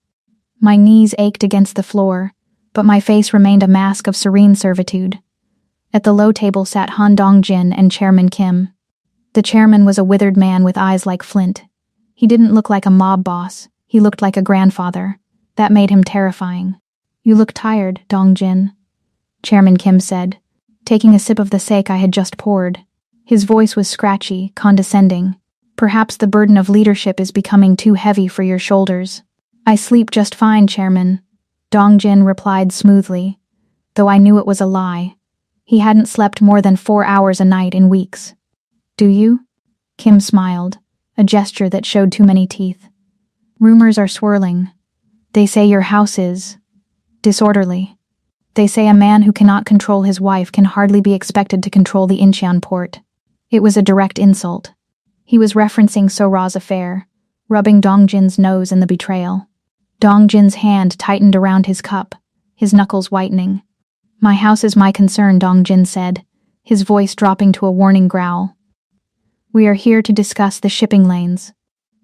My knees ached against the floor, but my face remained a mask of serene servitude. At the low table sat Han Dong-jin and Chairman Kim. The chairman was a withered man with eyes like flint. He didn't look like a mob boss, he looked like a grandfather. That made him terrifying. You look tired, Dong-jin, Chairman Kim said, taking a sip of the sake I had just poured. His voice was scratchy, condescending. Perhaps the burden of leadership is becoming too heavy for your shoulders. I sleep just fine, Chairman, Dong-jin replied smoothly, though I knew it was a lie. He hadn't slept more than 4 hours a night in weeks. Do you? Kim smiled, a gesture that showed too many teeth. Rumors are swirling. They say your house is disorderly. They say a man who cannot control his wife can hardly be expected to control the Incheon port. It was a direct insult. He was referencing So-ra's affair, rubbing Dong-jin's nose in the betrayal. Dong-jin's hand tightened around his cup, his knuckles whitening. My house is my concern, Dong-jin said, his voice dropping to a warning growl. We are here to discuss the shipping lanes.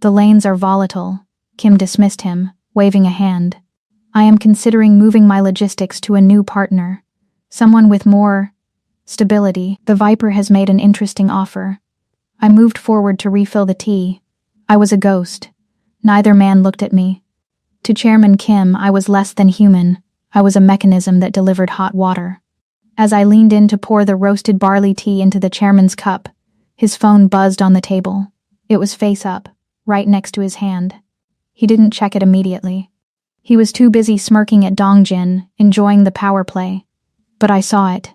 The lanes are volatile, Kim dismissed him, waving a hand. I am considering moving my logistics to a new partner, someone with more stability. The Viper has made an interesting offer. I moved forward to refill the tea. I was a ghost. Neither man looked at me. To Chairman Kim, I was less than human. I was a mechanism that delivered hot water. As I leaned in to pour the roasted barley tea into the chairman's cup, his phone buzzed on the table. It was face up, right next to his hand. He didn't check it immediately. He was too busy smirking at Dong-jin, enjoying the power play. But I saw it.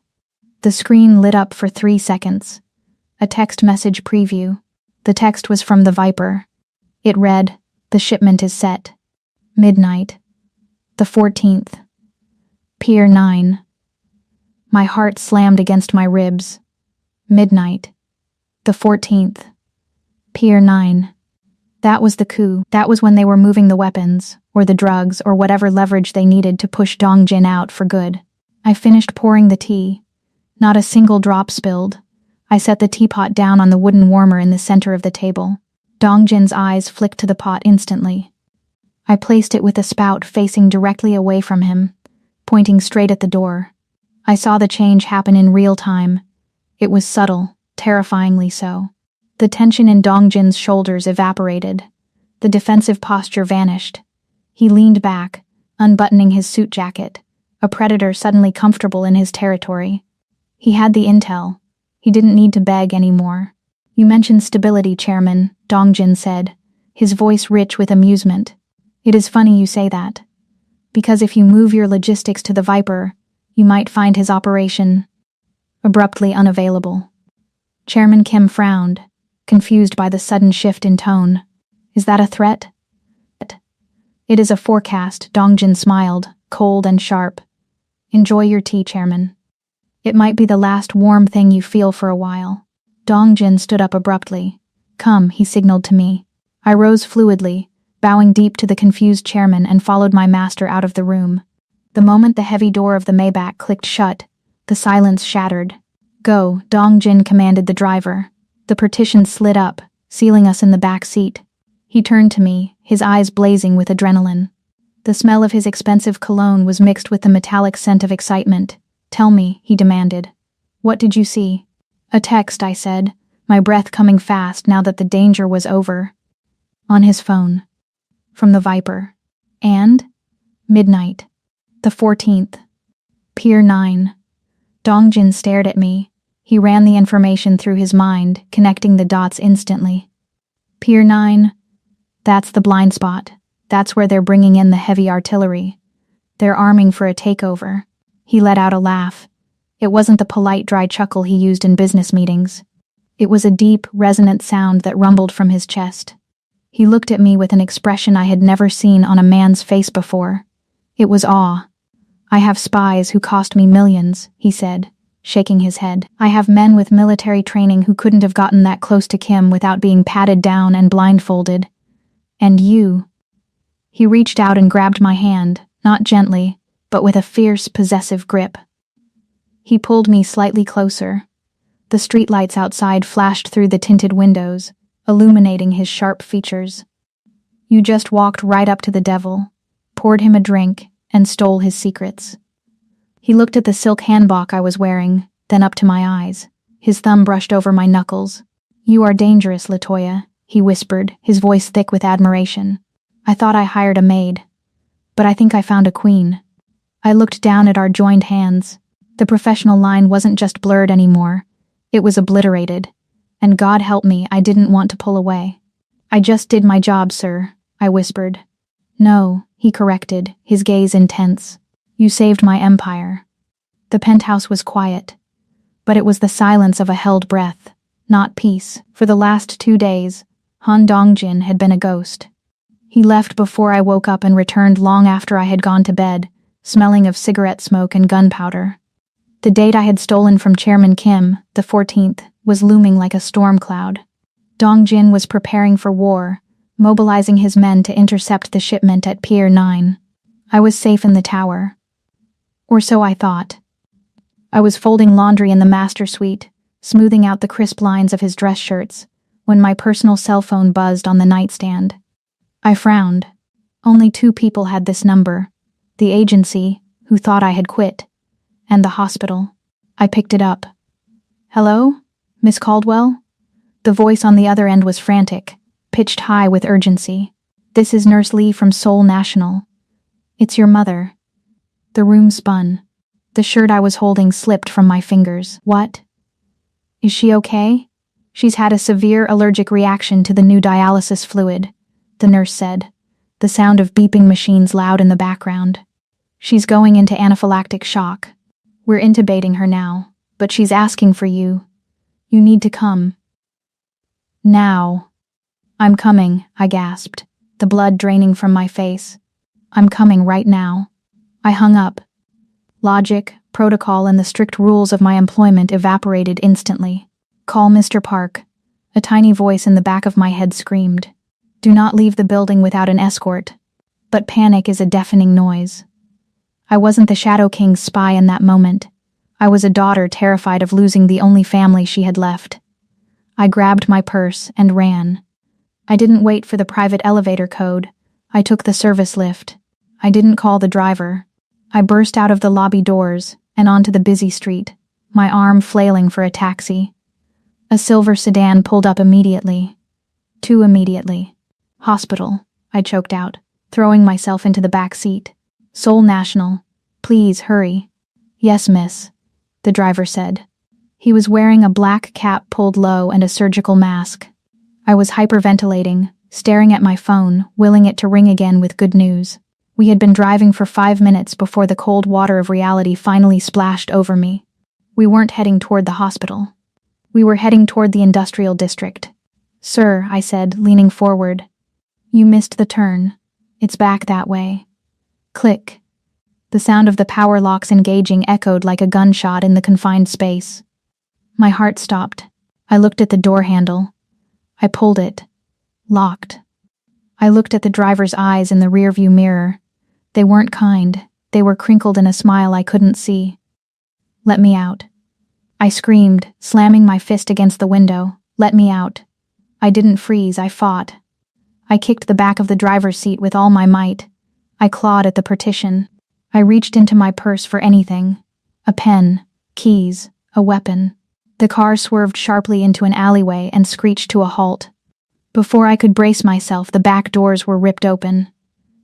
The screen lit up for 3 seconds. A text message preview. The text was from the Viper. It read, "The shipment is set. Midnight. The 14th. Pier 9. My heart slammed against my ribs. Midnight. The 14th. Pier 9. That was the coup. That was when they were moving the weapons, or the drugs, or whatever leverage they needed to push Dong-jin out for good. I finished pouring the tea. Not a single drop spilled. I set the teapot down on the wooden warmer in the center of the table. Dong-jin's eyes flicked to the pot instantly. I placed it with the spout facing directly away from him, pointing straight at the door. I saw the change happen in real time. It was subtle, terrifyingly so. The tension in Dong-jin's shoulders evaporated. The defensive posture vanished. He leaned back, unbuttoning his suit jacket, a predator suddenly comfortable in his territory. He had the intel. He didn't need to beg anymore. You mentioned stability, Chairman, Dong-jin said, his voice rich with amusement. It is funny you say that. Because if you move your logistics to the Viper, you might find his operation abruptly unavailable. Chairman Kim frowned, confused by the sudden shift in tone. Is that a threat? It is a forecast, Dong-jin smiled, cold and sharp. Enjoy your tea, Chairman. It might be the last warm thing you feel for a while. Dong-jin stood up abruptly. Come, he signaled to me. I rose fluidly, bowing deep to the confused chairman and followed my master out of the room. The moment the heavy door of the Maybach clicked shut, the silence shattered. Go, Dong-jin commanded the driver. The partition slid up, sealing us in the back seat. He turned to me, his eyes blazing with adrenaline. The smell of his expensive cologne was mixed with the metallic scent of excitement. Tell me, he demanded. What did you see? A text, I said, my breath coming fast now that the danger was over. On his phone. From the Viper. And? Midnight. The 14th. Pier 9. Dongjin stared at me. He ran the information through his mind, connecting the dots instantly. Pier 9. That's the blind spot. That's where they're bringing in the heavy artillery. They're arming for a takeover. He let out a laugh. It wasn't the polite, dry chuckle he used in business meetings. It was a deep, resonant sound that rumbled from his chest. He looked at me with an expression I had never seen on a man's face before. It was awe. I have spies who cost me millions, he said, shaking his head. I have men with military training who couldn't have gotten that close to Kim without being patted down and blindfolded. And you. He reached out and grabbed my hand, not gently, but with a fierce, possessive grip. He pulled me slightly closer. The streetlights outside flashed through the tinted windows, illuminating his sharp features. You just walked right up to the devil, poured him a drink, and stole his secrets. He looked at the silk hanbok I was wearing, then up to my eyes. His thumb brushed over my knuckles. You are dangerous, Latoya, he whispered, his voice thick with admiration. I thought I hired a maid, but I think I found a queen. I looked down at our joined hands. The professional line wasn't just blurred anymore. It was obliterated. And God help me, I didn't want to pull away. I just did my job, sir, I whispered. No, he corrected, his gaze intense. You saved my empire. The penthouse was quiet, but it was the silence of a held breath, not peace. For the last 2 days, Han Dongjin had been a ghost. He left before I woke up and returned long after I had gone to bed, smelling of cigarette smoke and gunpowder. The date I had stolen from Chairman Kim, the 14th, was looming like a storm cloud. Dongjin was preparing for war, mobilizing his men to intercept the shipment at Pier 9. I was safe in the tower. Or so I thought. I was folding laundry in the master suite, smoothing out the crisp lines of his dress shirts, when my personal cell phone buzzed on the nightstand. I frowned. Only 2 people had this number. The agency, who thought I had quit, and the hospital. I picked it up. Hello? Miss Caldwell? The voice on the other end was frantic, pitched high with urgency. This is Nurse Lee from Seoul National. It's your mother. The room spun. The shirt I was holding slipped from my fingers. What? Is she okay? She's had a severe allergic reaction to the new dialysis fluid, the nurse said, the sound of beeping machines loud in the background. She's going into anaphylactic shock. We're intubating her now, but she's asking for you. You need to come. Now. I'm coming, I gasped, the blood draining from my face. I'm coming right now. I hung up. Logic, protocol, and the strict rules of my employment evaporated instantly. Call Mr. Park. A tiny voice in the back of my head screamed. Do not leave the building without an escort. But panic is a deafening noise. I wasn't the Shadow King's spy in that moment. I was a daughter terrified of losing the only family she had left. I grabbed my purse and ran. I didn't wait for the private elevator code. I took the service lift. I didn't call the driver. I burst out of the lobby doors and onto the busy street, my arm flailing for a taxi. A silver sedan pulled up immediately. Too immediately. Hospital, I choked out, throwing myself into the back seat. Seoul National. Please, hurry. Yes, miss, the driver said. He was wearing a black cap pulled low and a surgical mask. I was hyperventilating, staring at my phone, willing it to ring again with good news. We had been driving for 5 minutes before the cold water of reality finally splashed over me. We weren't heading toward the hospital. We were heading toward the industrial district. Sir, I said, leaning forward. You missed the turn. It's back that way. Click. The sound of the power locks engaging echoed like a gunshot in the confined space. My heart stopped. I looked at the door handle. I pulled it. Locked. I looked at the driver's eyes in the rearview mirror. They weren't kind. They were crinkled in a smile I couldn't see. Let me out. I screamed, slamming my fist against the window. Let me out. I didn't freeze, I fought. I kicked the back of the driver's seat with all my might. I clawed at the partition. I reached into my purse for anything. A pen, keys, A weapon. The car swerved sharply into an alleyway and screeched to a halt. Before I could brace myself, the back doors were ripped open.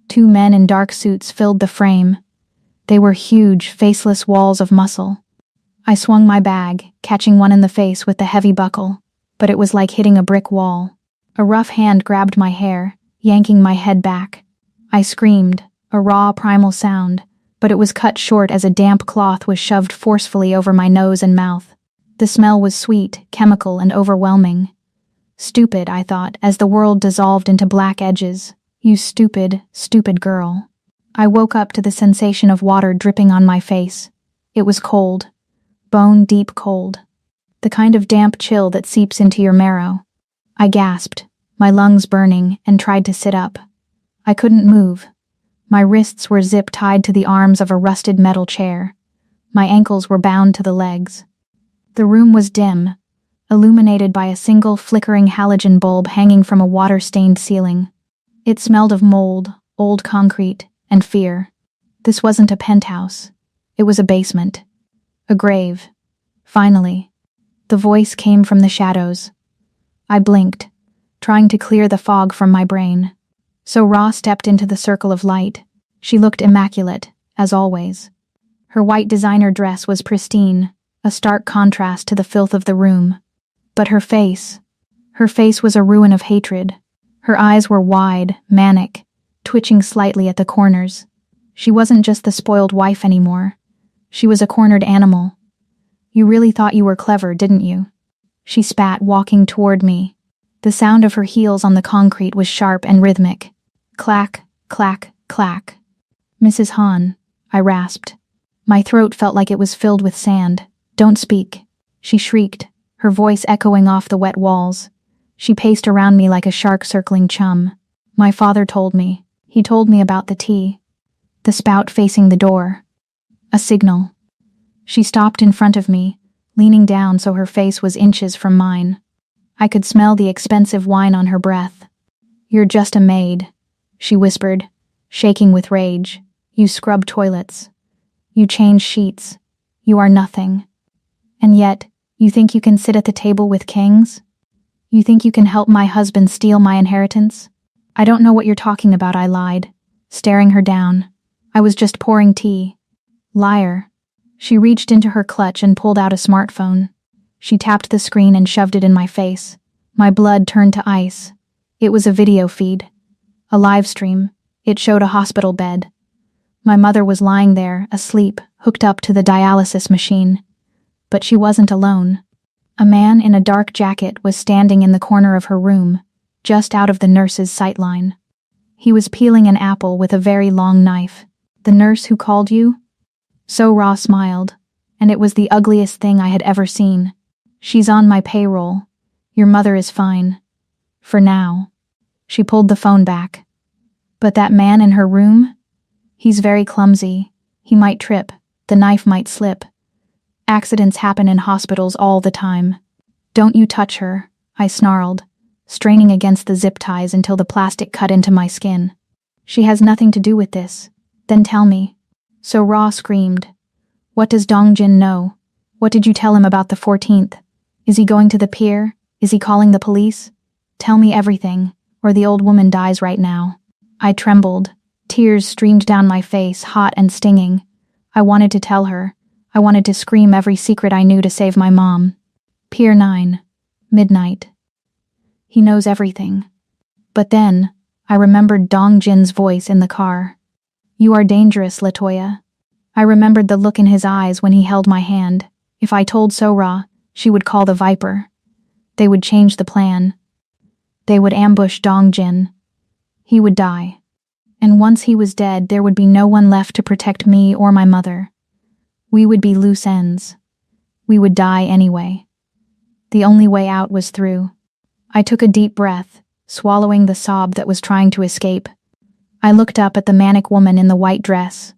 2 men in dark suits filled the frame. They were huge, faceless walls of muscle. I swung my bag, catching one in the face with the heavy buckle, but it was like hitting a brick wall. A rough hand grabbed my hair, yanking my head back. I screamed, a raw, primal sound, but it was cut short as a damp cloth was shoved forcefully over my nose and mouth. The smell was sweet, chemical, and overwhelming. Stupid, I thought, as the world dissolved into black edges. You stupid, stupid girl. I woke up to the sensation of water dripping on my face. It was cold. Bone-deep cold. The kind of damp chill that seeps into your marrow. I gasped, my lungs burning, and tried to sit up. I couldn't move. My wrists were zip-tied to the arms of a rusted metal chair. My ankles were bound to the legs. The room was dim, illuminated by a single flickering halogen bulb hanging from a water-stained ceiling. It smelled of mold, old concrete, and fear. This wasn't a penthouse. It was a basement. A grave. Finally. The voice came from the shadows. I blinked, trying to clear the fog from my brain. So Ra stepped into the circle of light. She looked immaculate, as always. Her white designer dress was pristine, a stark contrast to the filth of the room. But her face was a ruin of hatred. Her eyes were wide, manic, twitching slightly at the corners. She wasn't just the spoiled wife anymore. She was a cornered animal. You really thought you were clever, didn't you? She spat, walking toward me. The sound of her heels on the concrete was sharp and rhythmic. Clack, clack, clack. Mrs. Hahn, I rasped. My throat felt like it was filled with sand. Don't speak, she shrieked, her voice echoing off the wet walls. She paced around me like a shark circling chum. My father told me. He told me about the tea. The spout facing the door. A signal. She stopped in front of me, leaning down so her face was inches from mine. I could smell the expensive wine on her breath. You're just a maid, she whispered, shaking with rage. You scrub toilets. You change sheets. You are nothing. And yet, you think you can sit at the table with kings? You think you can help my husband steal my inheritance? I don't know what you're talking about, I lied, staring her down. I was just pouring tea. Liar. She reached into her clutch and pulled out a smartphone. She tapped the screen and shoved it in my face. My blood turned to ice. It was a video feed. A live stream. It showed a hospital bed. My mother was lying there, asleep, hooked up to the dialysis machine. But she wasn't alone. A man in a dark jacket was standing in the corner of her room, just out of the nurse's sightline. He was peeling an apple with a very long knife. The nurse who called you? So Ra smiled, and it was the ugliest thing I had ever seen. She's on my payroll. Your mother is fine. For now. She pulled the phone back. But that man in her room? He's very clumsy. He might trip. The knife might slip. Accidents happen in hospitals all the time. Don't you touch her, I snarled, straining against the zip ties until the plastic cut into my skin. She has nothing to do with this. Then tell me. So Ra screamed. What does Dongjin know? What did you tell him about the 14th? Is he going to the pier? Is he calling the police? Tell me everything, or the old woman dies right now. I trembled. Tears streamed down my face, hot and stinging. I wanted to tell her. I wanted to scream every secret I knew to save my mom. Pier 9. Midnight. He knows everything. But then, I remembered Dongjin's voice in the car. You are dangerous, Latoya. I remembered the look in his eyes when he held my hand. If I told Sora, she would call the Viper. They would change the plan. They would ambush Dongjin. He would die. And once he was dead, there would be no one left to protect me or my mother. We would be loose ends. We would die anyway. The only way out was through. I took a deep breath, swallowing the sob that was trying to escape. I looked up at the manic woman in the white dress.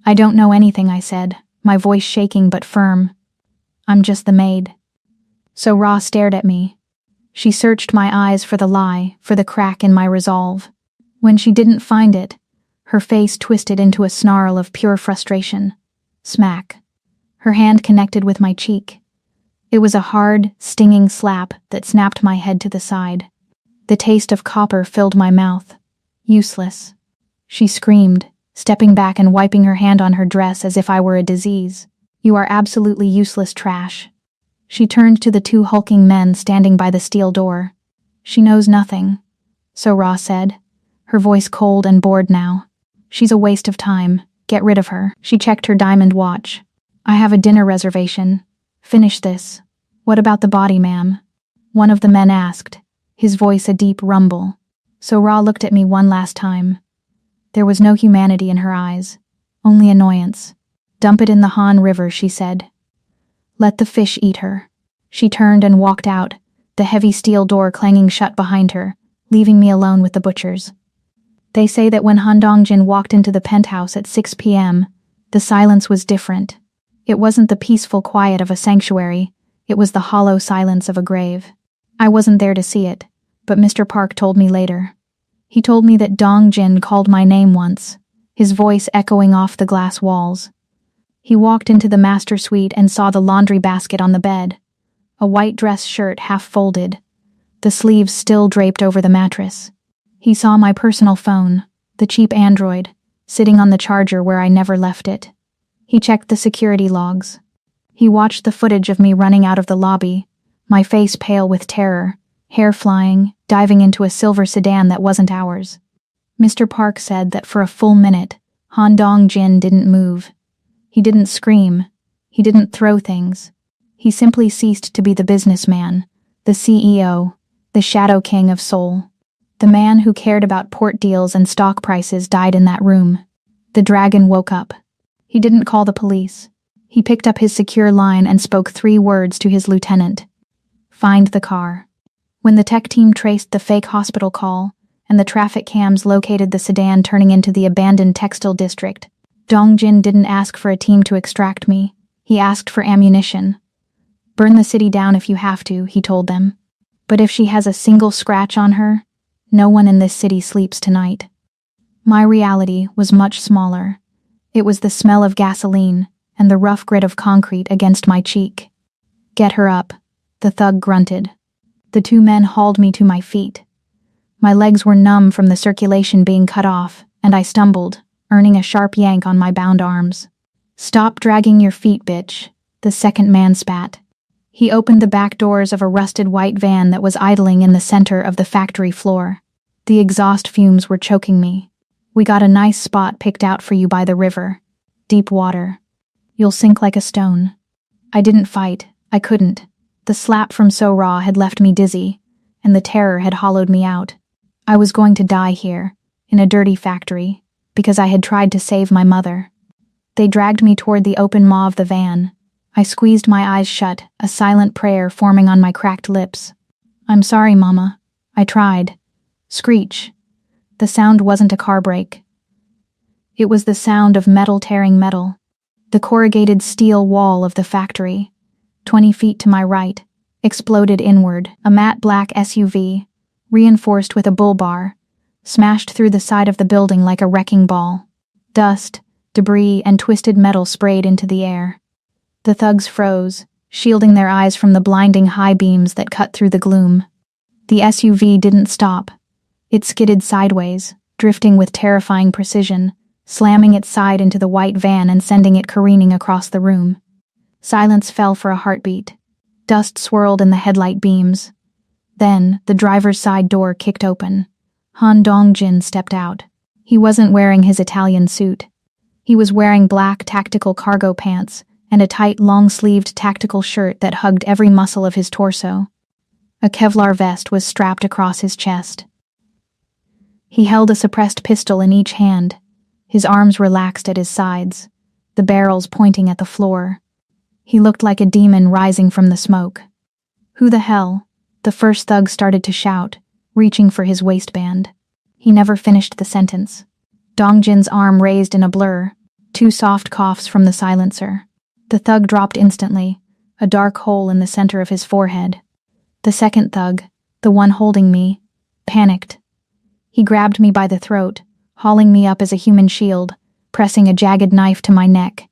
I don't know anything, I said, my voice shaking but firm. I'm just the maid. So Ra stared at me. She searched my eyes for the lie, for the crack in my resolve. When she didn't find it, her face twisted into a snarl of pure frustration. Smack. Her hand connected with my cheek. It was a hard, stinging slap that snapped my head to the side. The taste of copper filled my mouth. Useless. She screamed, stepping back and wiping her hand on her dress as if I were a disease. You are absolutely useless trash. She turned to the two hulking men standing by the steel door. She knows nothing, so Ra said, her voice cold and bored now. She's a waste of time. Get rid of her. She checked her diamond watch. I have a dinner reservation. Finish this. What about the body, ma'am? One of the men asked, his voice a deep rumble. So Ra looked at me one last time. There was no humanity in her eyes, only annoyance. Dump it in the Han River, she said. Let the fish eat her. She turned and walked out, the heavy steel door clanging shut behind her, leaving me alone with the butchers. They say that when Han Dongjin walked into the penthouse at 6 p.m., the silence was different. It wasn't the peaceful quiet of a sanctuary, it was the hollow silence of a grave. I wasn't there to see it, but Mr. Park told me later. He told me that Dongjin called my name once, his voice echoing off the glass walls. He walked into the master suite and saw the laundry basket on the bed, a white dress shirt half folded, the sleeves still draped over the mattress. He saw my personal phone, the cheap Android, sitting on the charger where I never left it. He checked the security logs. He watched the footage of me running out of the lobby, my face pale with terror, hair flying, diving into a silver sedan that wasn't ours. Mr. Park said that for a full minute, Han Dongjin didn't move. He didn't scream. He didn't throw things. He simply ceased to be the businessman, the CEO, the shadow king of Seoul. The man who cared about port deals and stock prices died in that room. The dragon woke up. He didn't call the police. He picked up his secure line and spoke 3 words to his lieutenant. Find the car. When the tech team traced the fake hospital call, and the traffic cams located the sedan turning into the abandoned textile district, Dongjin didn't ask for a team to extract me. He asked for ammunition. Burn the city down if you have to, he told them. But if she has a single scratch on her, no one in this city sleeps tonight. My reality was much smaller. It was the smell of gasoline and the rough grit of concrete against my cheek. Get her up, the thug grunted. The 2 men hauled me to my feet. My legs were numb from the circulation being cut off, and I stumbled, earning a sharp yank on my bound arms. Stop dragging your feet, bitch, the second man spat. He opened the back doors of a rusted white van that was idling in the center of the factory floor. The exhaust fumes were choking me. We got a nice spot picked out for you by the river. Deep water. You'll sink like a stone. I didn't fight. I couldn't. The slap from So Ra had left me dizzy, and the terror had hollowed me out. I was going to die here, in a dirty factory, because I had tried to save my mother. They dragged me toward the open maw of the van. I squeezed my eyes shut, a silent prayer forming on my cracked lips. I'm sorry, Mama. I tried. Screech. The sound wasn't a car brake. It was the sound of metal tearing metal. The corrugated steel wall of the factory, 20 feet to my right, exploded inward. A matte black SUV, reinforced with a bull bar, smashed through the side of the building like a wrecking ball. Dust, debris, and twisted metal sprayed into the air. The thugs froze, shielding their eyes from the blinding high beams that cut through the gloom. The SUV didn't stop. It skidded sideways, drifting with terrifying precision, slamming its side into the white van and sending it careening across the room. Silence fell for a heartbeat. Dust swirled in the headlight beams. Then, the driver's side door kicked open. Han Dongjin stepped out. He wasn't wearing his Italian suit. He was wearing black tactical cargo pants and a tight, long-sleeved tactical shirt that hugged every muscle of his torso. A Kevlar vest was strapped across his chest. He held a suppressed pistol in each hand, his arms relaxed at his sides, the barrels pointing at the floor. He looked like a demon rising from the smoke. Who the hell? The first thug started to shout, reaching for his waistband. He never finished the sentence. Dongjin's arm raised in a blur, 2 soft coughs from the silencer. The thug dropped instantly, a dark hole in the center of his forehead. The second thug, the one holding me, panicked. He grabbed me by the throat, hauling me up as a human shield, pressing a jagged knife to my neck.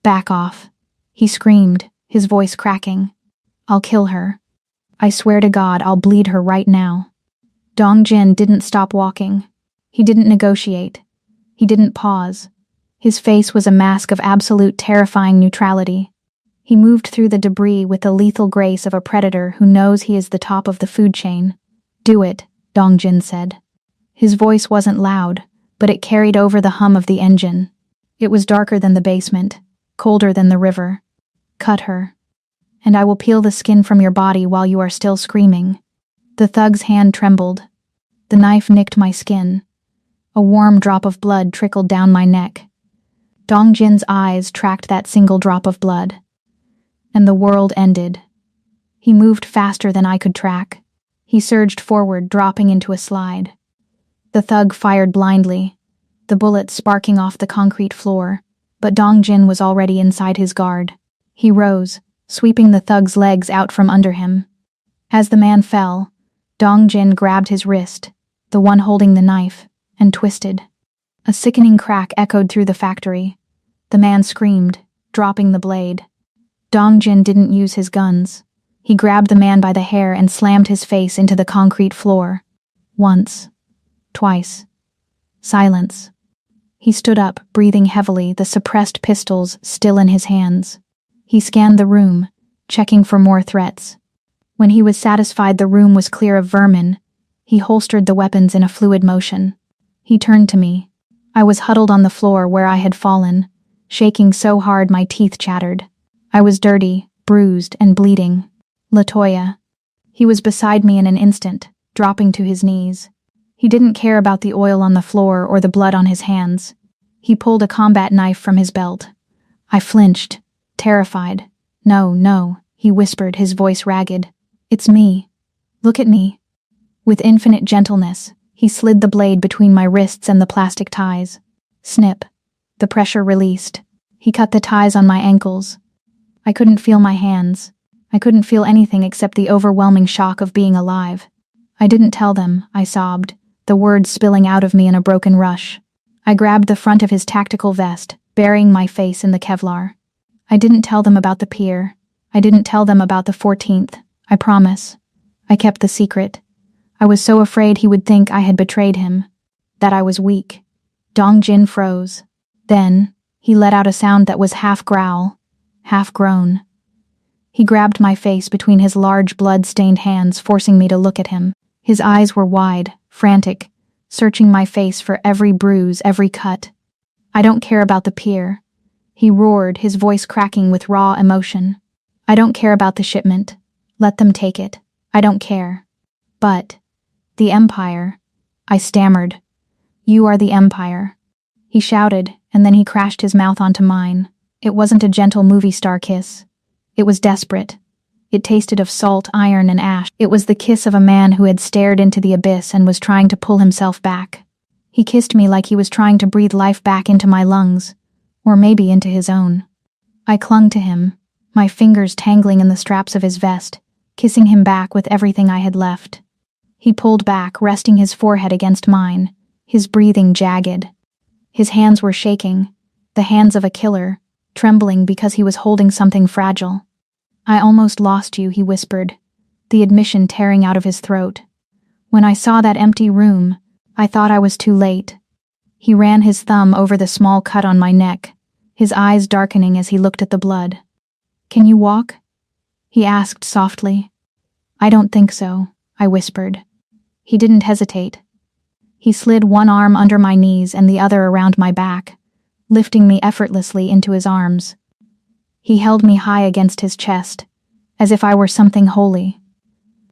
Back off. He screamed, his voice cracking. I'll kill her. I swear to God, I'll bleed her right now. Dong Jin didn't stop walking. He didn't negotiate. He didn't pause. His face was a mask of absolute terrifying neutrality. He moved through the debris with the lethal grace of a predator who knows he is the top of the food chain. Do it, Dong Jin said. His voice wasn't loud, but it carried over the hum of the engine. It was darker than the basement, colder than the river. Cut her. And I will peel the skin from your body while you are still screaming. The thug's hand trembled. The knife nicked my skin. A warm drop of blood trickled down my neck. Dong Jin's eyes tracked that single drop of blood. And the world ended. He moved faster than I could track. He surged forward, dropping into a slide. The thug fired blindly, the bullet sparking off the concrete floor, but Dong Jin was already inside his guard. He rose, sweeping the thug's legs out from under him. As the man fell, Dong Jin grabbed his wrist, the one holding the knife, and twisted. A sickening crack echoed through the factory. The man screamed, dropping the blade. Dong Jin didn't use his guns. He grabbed the man by the hair and slammed his face into the concrete floor. Once. Twice. Silence. He stood up, breathing heavily, the suppressed pistols still in his hands. He scanned the room, checking for more threats. When he was satisfied the room was clear of vermin, he holstered the weapons in a fluid motion. He turned to me. I was huddled on the floor where I had fallen, shaking so hard my teeth chattered. I was dirty, bruised, and bleeding. Latoya. He was beside me in an instant, dropping to his knees. He didn't care about the oil on the floor or the blood on his hands. He pulled a combat knife from his belt. I flinched, terrified. No, he whispered, his voice ragged. It's me. Look at me. With infinite gentleness, he slid the blade between my wrists and the plastic ties. Snip. The pressure released. He cut the ties on my ankles. I couldn't feel my hands. I couldn't feel anything except the overwhelming shock of being alive. I didn't tell them, I sobbed, the words spilling out of me in a broken rush. I grabbed the front of his tactical vest, burying my face in the Kevlar. I didn't tell them about the pier. I didn't tell them about the 14th. I promise. I kept the secret. I was so afraid he would think I had betrayed him, that I was weak. Dong Jin froze. Then, he let out a sound that was half growl, half groan. He grabbed my face between his large blood-stained hands, forcing me to look at him. His eyes were wide, frantic, searching my face for every bruise, every cut. I don't care about the pier. He roared, his voice cracking with raw emotion. I don't care about the shipment. Let them take it. I don't care. But, the Empire, I stammered. You are the Empire. He shouted, and then he crashed his mouth onto mine. It wasn't a gentle movie star kiss. It was desperate. It tasted of salt, iron, and ash. It was the kiss of a man who had stared into the abyss and was trying to pull himself back. He kissed me like he was trying to breathe life back into my lungs, or maybe into his own. I clung to him, my fingers tangling in the straps of his vest, kissing him back with everything I had left. He pulled back, resting his forehead against mine, his breathing jagged. His hands were shaking, the hands of a killer, trembling because he was holding something fragile. I almost lost you, he whispered, the admission tearing out of his throat. When I saw that empty room, I thought I was too late. He ran his thumb over the small cut on my neck, his eyes darkening as he looked at the blood. Can you walk? He asked softly. I don't think so, I whispered. He didn't hesitate. He slid one arm under my knees and the other around my back, lifting me effortlessly into his arms. He held me high against his chest, as if I were something holy.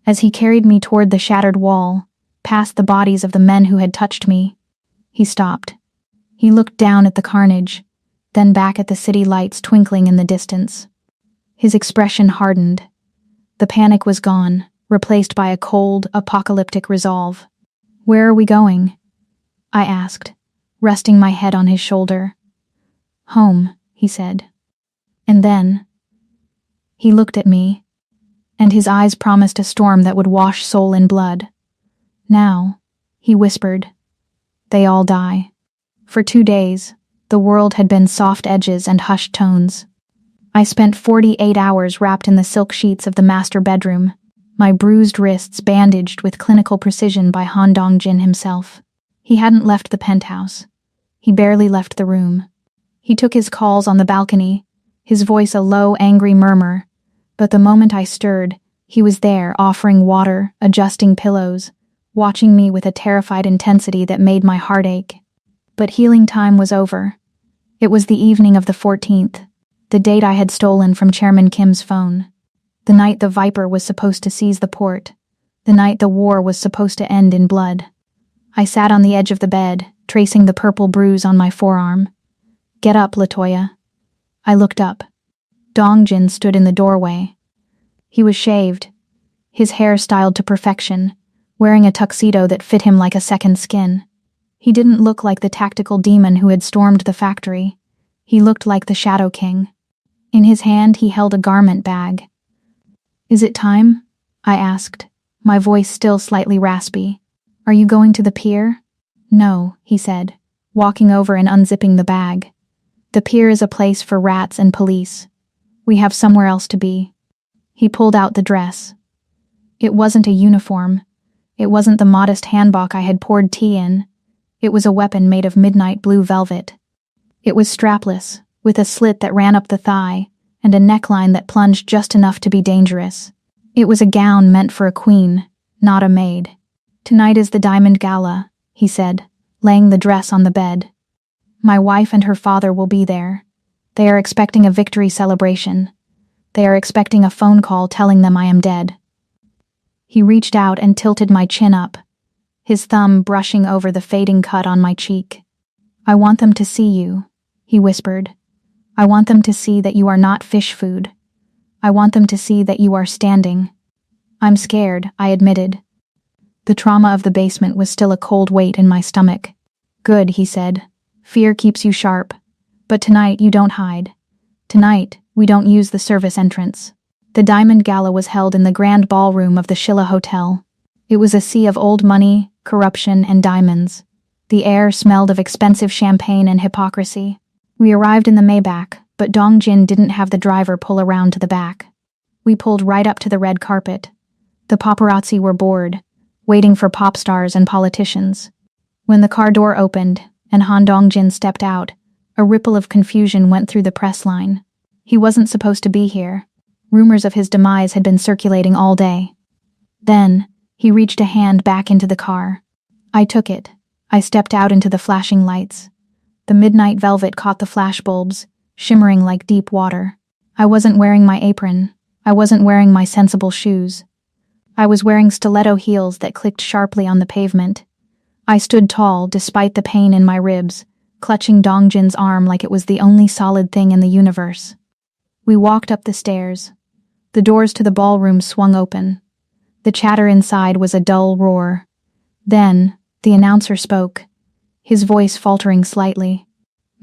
As he carried me toward the shattered wall, past the bodies of the men who had touched me, he stopped. He looked down at the carnage, then back at the city lights twinkling in the distance. His expression hardened. The panic was gone, replaced by a cold, apocalyptic resolve. Where are we going? I asked, resting my head on his shoulder. Home, he said. And then, he looked at me, and his eyes promised a storm that would wash soul in blood. Now, he whispered, they all die. For 2 days, the world had been soft edges and hushed tones. I spent 48 hours wrapped in the silk sheets of the master bedroom, my bruised wrists bandaged with clinical precision by Han Dong-jin himself. He hadn't left the penthouse. He barely left the room. He took his calls on the balcony, his voice a low, angry murmur, but the moment I stirred, he was there, offering water, adjusting pillows, watching me with a terrified intensity that made my heart ache. But healing time was over. It was the evening of the 14th, the date I had stolen from Chairman Kim's phone. The night the Viper was supposed to seize the port. The night the war was supposed to end in blood. I sat on the edge of the bed, tracing the purple bruise on my forearm. "Get up, Latoya." I looked up. Dong-jin stood in the doorway. He was shaved, his hair styled to perfection, wearing a tuxedo that fit him like a second skin. He didn't look like the tactical demon who had stormed the factory. He looked like the Shadow King. In his hand he held a garment bag. "Is it time?" I asked, my voice still slightly raspy. "Are you going to the pier?" "No," he said, walking over and unzipping the bag. "The pier is a place for rats and police. We have somewhere else to be." He pulled out the dress. It wasn't a uniform. It wasn't the modest hanbok I had poured tea in. It was a weapon made of midnight blue velvet. It was strapless, with a slit that ran up the thigh, and a neckline that plunged just enough to be dangerous. It was a gown meant for a queen, not a maid. "Tonight is the Diamond Gala," he said, laying the dress on the bed. "My wife and her father will be there. They are expecting a victory celebration. They are expecting a phone call telling them I am dead." He reached out and tilted my chin up, his thumb brushing over the fading cut on my cheek. "I want them to see you," he whispered. "I want them to see that you are not fish food. I want them to see that you are standing." "I'm scared," I admitted. The trauma of the basement was still a cold weight in my stomach. "Good," he said. "Fear keeps you sharp. But tonight you don't hide. Tonight we don't use the service entrance." The Diamond Gala was held in the grand ballroom of the Shilla Hotel. It was a sea of old money, corruption, and diamonds. The air smelled of expensive champagne and hypocrisy. We arrived in the Maybach, but Dong-jin didn't have the driver pull around to the back. We pulled right up to the red carpet. The paparazzi were bored, waiting for pop stars and politicians. When the car door opened and Han Dong-jin stepped out, a ripple of confusion went through the press line. He wasn't supposed to be here. Rumors of his demise had been circulating all day. Then, he reached a hand back into the car. I took it. I stepped out into the flashing lights. The midnight velvet caught the flashbulbs, shimmering like deep water. I wasn't wearing my apron. I wasn't wearing my sensible shoes. I was wearing stiletto heels that clicked sharply on the pavement. I stood tall, despite the pain in my ribs, clutching Dong-jin's arm like it was the only solid thing in the universe. We walked up the stairs. The doors to the ballroom swung open. The chatter inside was a dull roar. Then, the announcer spoke, his voice faltering slightly.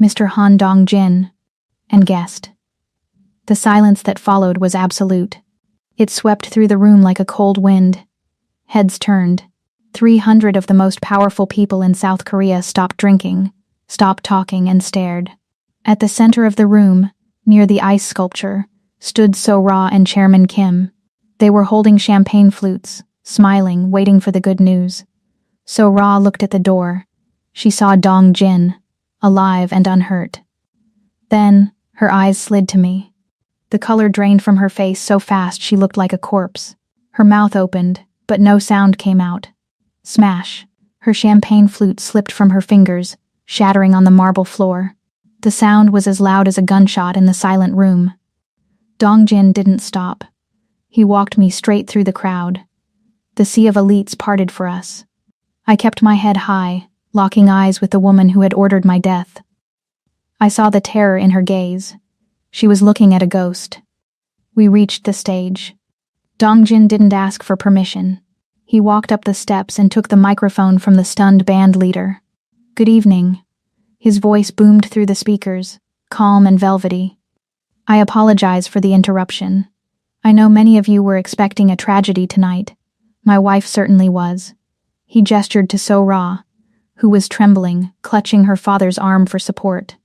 "Mr. Han Dong-jin," and guessed. The silence that followed was absolute. It swept through the room like a cold wind. Heads turned. 300 of the most powerful people in South Korea stopped drinking, stopped talking, and stared. At the center of the room, near the ice sculpture, stood So-ra and Chairman Kim. They were holding champagne flutes, smiling, waiting for the good news. So-ra looked at the door. She saw Dong-jin, alive and unhurt. Then, her eyes slid to me. The color drained from her face so fast she looked like a corpse. Her mouth opened, but no sound came out. Smash! Her champagne flute slipped from her fingers, shattering on the marble floor. The sound was as loud as a gunshot in the silent room. Dong-jin didn't stop. He walked me straight through the crowd. The sea of elites parted for us. I kept my head high, locking eyes with the woman who had ordered my death. I saw the terror in her gaze. She was looking at a ghost. We reached the stage. Dong-jin didn't ask for permission. He walked up the steps and took the microphone from the stunned band leader. "Good evening." His voice boomed through the speakers, calm and velvety. "I apologize for the interruption. I know many of you were expecting a tragedy tonight. My wife certainly was." He gestured to So-ra, who was trembling, clutching her father's arm for support.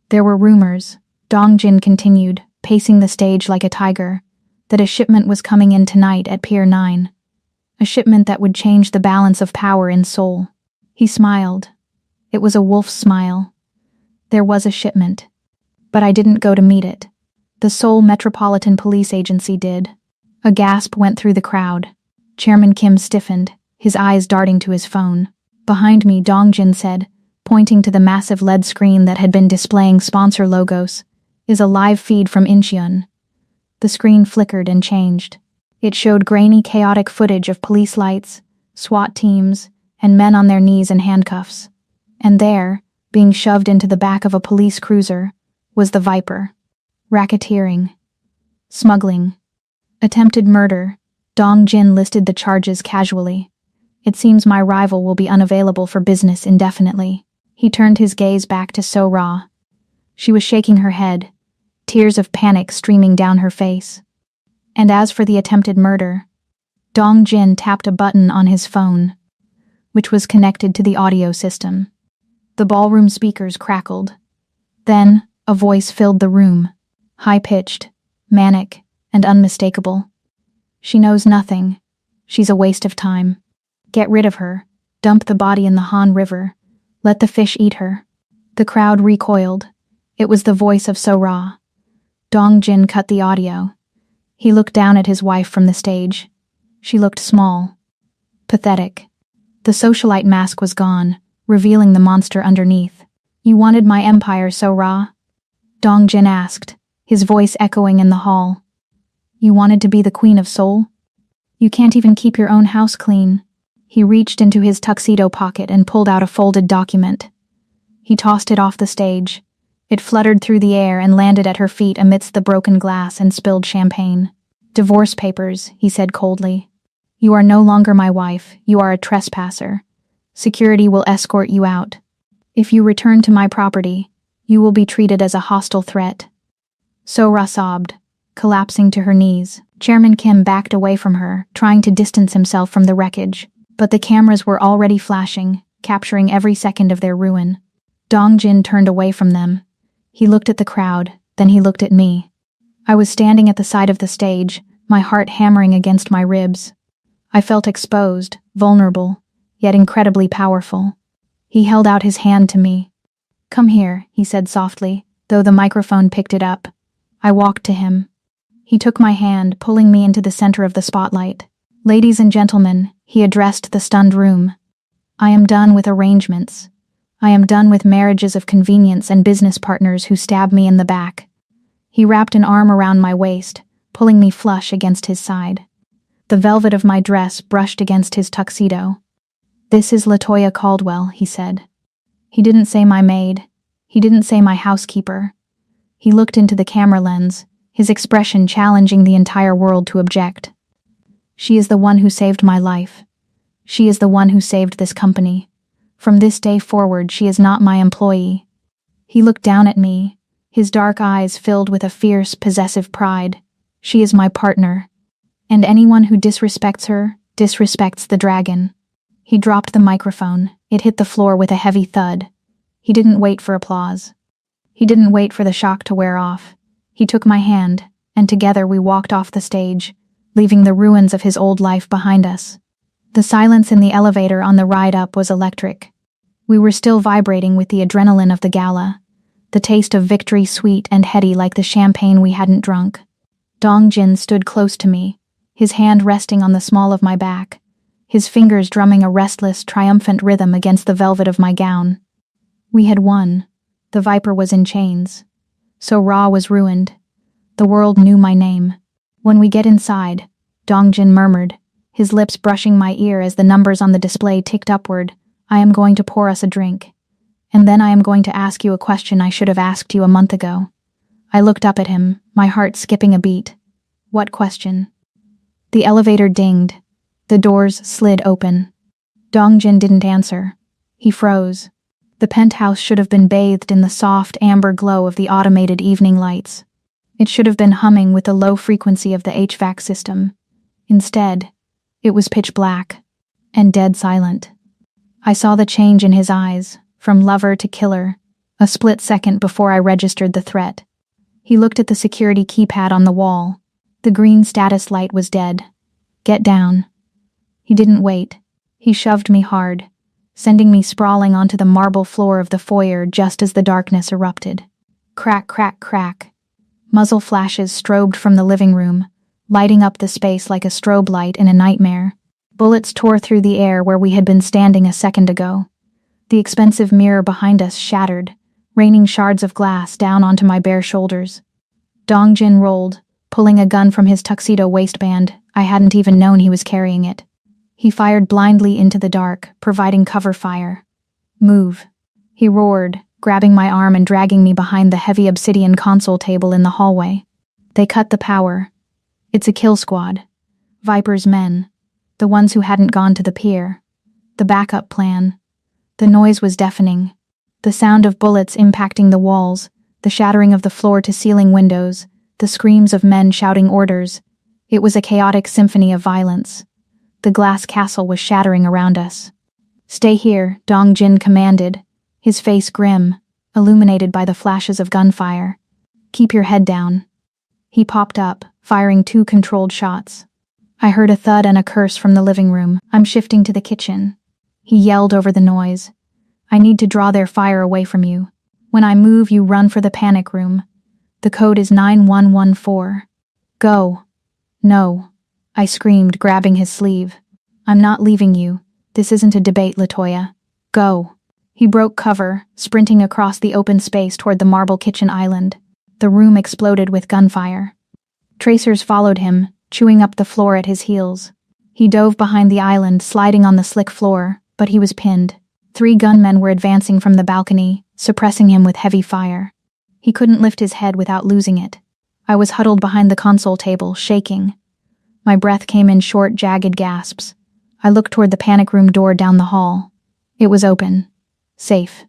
"There were rumors," Dong-jin continued, pacing the stage like a tiger, that a shipment was coming in tonight at Pier 9. A shipment that would change the balance of power in Seoul. He smiled. It was a wolf's smile. There was a shipment. But I didn't go to meet it. The Seoul Metropolitan Police Agency did. A gasp went through the crowd. Chairman Kim stiffened, his eyes darting to his phone. Behind me, Dongjin said, pointing to the massive LED screen that had been displaying sponsor logos, is a live feed from Incheon. The screen flickered and changed. It showed grainy, chaotic footage of police lights, SWAT teams, and men on their knees in handcuffs. And there, being shoved into the back of a police cruiser, was the Viper. Racketeering. Smuggling. Attempted murder. Dongjin listed the charges casually. It seems my rival will be unavailable for business indefinitely. He turned his gaze back to So-ra. She was shaking her head, tears of panic streaming down her face. And as for the attempted murder, Dongjin tapped a button on his phone, which was connected to the audio system. The ballroom speakers crackled. Then, a voice filled the room, high-pitched, manic, and unmistakable. She knows nothing. She's a waste of time. Get rid of her. Dump the body in the Han River. Let the fish eat her. The crowd recoiled. It was the voice of So-ra. Dongjin cut the audio. He looked down at his wife from the stage. She looked small. Pathetic. The socialite mask was gone, revealing the monster underneath. You wanted my empire, So-ra? Dongjin asked, his voice echoing in the hall. You wanted to be the Queen of Seoul? You can't even keep your own house clean. He reached into his tuxedo pocket and pulled out a folded document. He tossed it off the stage. It fluttered through the air and landed at her feet amidst the broken glass and spilled champagne. Divorce papers, he said coldly. You are no longer my wife. You are a trespasser. Security will escort you out. If you return to my property, you will be treated as a hostile threat. So-ra sobbed, collapsing to her knees. Chairman Kim backed away from her, trying to distance himself from the wreckage. But the cameras were already flashing, capturing every second of their ruin. Dongjin turned away from them. He looked at the crowd, then he looked at me. I was standing at the side of the stage, my heart hammering against my ribs. I felt exposed, vulnerable, yet incredibly powerful. He held out his hand to me. Come here, he said softly, though the microphone picked it up. I walked to him. He took my hand, pulling me into the center of the spotlight. Ladies and gentlemen, he addressed the stunned room. I am done with arrangements. I am done with marriages of convenience and business partners who stab me in the back. He wrapped an arm around my waist, pulling me flush against his side. The velvet of my dress brushed against his tuxedo. This is Latoya Caldwell, he said. He didn't say my maid. He didn't say my housekeeper. He looked into the camera lens, his expression challenging the entire world to object. She is the one who saved my life. She is the one who saved this company. From this day forward, she is not my employee. He looked down at me, his dark eyes filled with a fierce, possessive pride. She is my partner. And anyone who disrespects her, disrespects the dragon. He dropped the microphone. It hit the floor with a heavy thud. He didn't wait for applause. He didn't wait for the shock to wear off. He took my hand, and together we walked off the stage, leaving the ruins of his old life behind us. The silence in the elevator on the ride up was electric. We were still vibrating with the adrenaline of the gala, the taste of victory sweet and heady like the champagne we hadn't drunk. Dongjin stood close to me, his hand resting on the small of my back, his fingers drumming a restless, triumphant rhythm against the velvet of my gown. We had won. The Viper was in chains. So-ra was ruined. The world knew my name. When we get inside, Dongjin murmured, his lips brushing my ear as the numbers on the display ticked upward, I am going to pour us a drink. And then I am going to ask you a question I should have asked you a month ago. I looked up at him, my heart skipping a beat. What question? The elevator dinged. The doors slid open. Dongjin didn't answer. He froze. The penthouse should have been bathed in the soft amber glow of the automated evening lights. It should have been humming with the low frequency of the HVAC system. Instead, it was pitch black and dead silent. I saw the change in his eyes, from lover to killer, a split second before I registered the threat. He looked at the security keypad on the wall. The green status light was dead. Get down. He didn't wait. He shoved me hard, sending me sprawling onto the marble floor of the foyer just as the darkness erupted. Crack, crack, crack. Muzzle flashes strobed from the living room, lighting up the space like a strobe light in a nightmare. Bullets tore through the air where we had been standing a second ago. The expensive mirror behind us shattered, raining shards of glass down onto my bare shoulders. Dongjin rolled, pulling a gun from his tuxedo waistband. I hadn't even known he was carrying it. He fired blindly into the dark, providing cover fire. Move. He roared, grabbing my arm and dragging me behind the heavy obsidian console table in the hallway. They cut the power. It's a kill squad. Viper's men. The ones who hadn't gone to the pier. The backup plan. The noise was deafening. The sound of bullets impacting the walls, the shattering of the floor-to-ceiling windows, the screams of men shouting orders. It was a chaotic symphony of violence. The glass castle was shattering around us. Stay here, Dongjin commanded, his face grim, illuminated by the flashes of gunfire. Keep your head down. He popped up, firing 2 controlled shots. I heard a thud and a curse from the living room. I'm shifting to the kitchen. He yelled over the noise. I need to draw their fire away from you. When I move, you run for the panic room. The code is 9114. Go. No. I screamed, grabbing his sleeve. I'm not leaving you. This isn't a debate, Latoya. Go. He broke cover, sprinting across the open space toward the marble kitchen island. The room exploded with gunfire. Tracers followed him, chewing up the floor at his heels. He dove behind the island, sliding on the slick floor, but he was pinned. 3 gunmen were advancing from the balcony, suppressing him with heavy fire. He couldn't lift his head without losing it. I was huddled behind the console table, shaking. My breath came in short, jagged gasps. I looked toward the panic room door down the hall. It was open. Safe.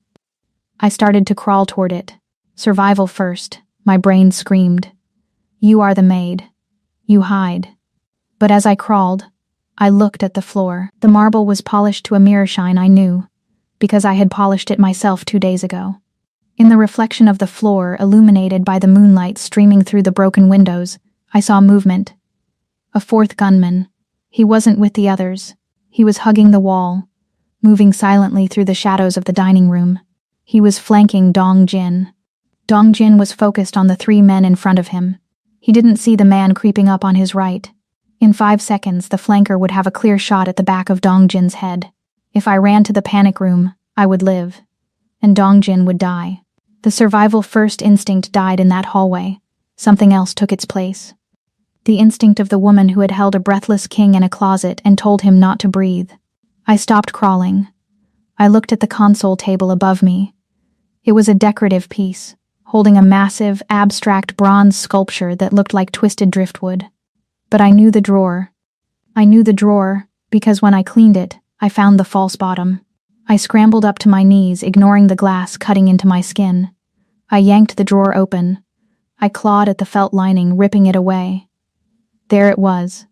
I started to crawl toward it. Survival first, my brain screamed. You are the maid. You hide. But as I crawled, I looked at the floor. The marble was polished to a mirror shine I knew, because I had polished it myself 2 days ago. In the reflection of the floor, illuminated by the moonlight streaming through the broken windows, I saw movement. A 4th gunman. He wasn't with the others. He was hugging the wall, moving silently through the shadows of the dining room. He was flanking Dongjin. Dongjin was focused on the 3 men in front of him. He didn't see the man creeping up on his right. In 5 seconds, the flanker would have a clear shot at the back of Dongjin's head. If I ran to the panic room, I would live, and Dongjin would die. The survival first instinct died in that hallway. Something else took its place. The instinct of the woman who had held a breathless king in a closet and told him not to breathe. I stopped crawling. I looked at the console table above me. It was a decorative piece, holding a massive, abstract bronze sculpture that looked like twisted driftwood. But I knew the drawer. I knew the drawer because when I cleaned it, I found the false bottom. I scrambled up to my knees, ignoring the glass cutting into my skin. I yanked the drawer open. I clawed at the felt lining, ripping it away. There it was.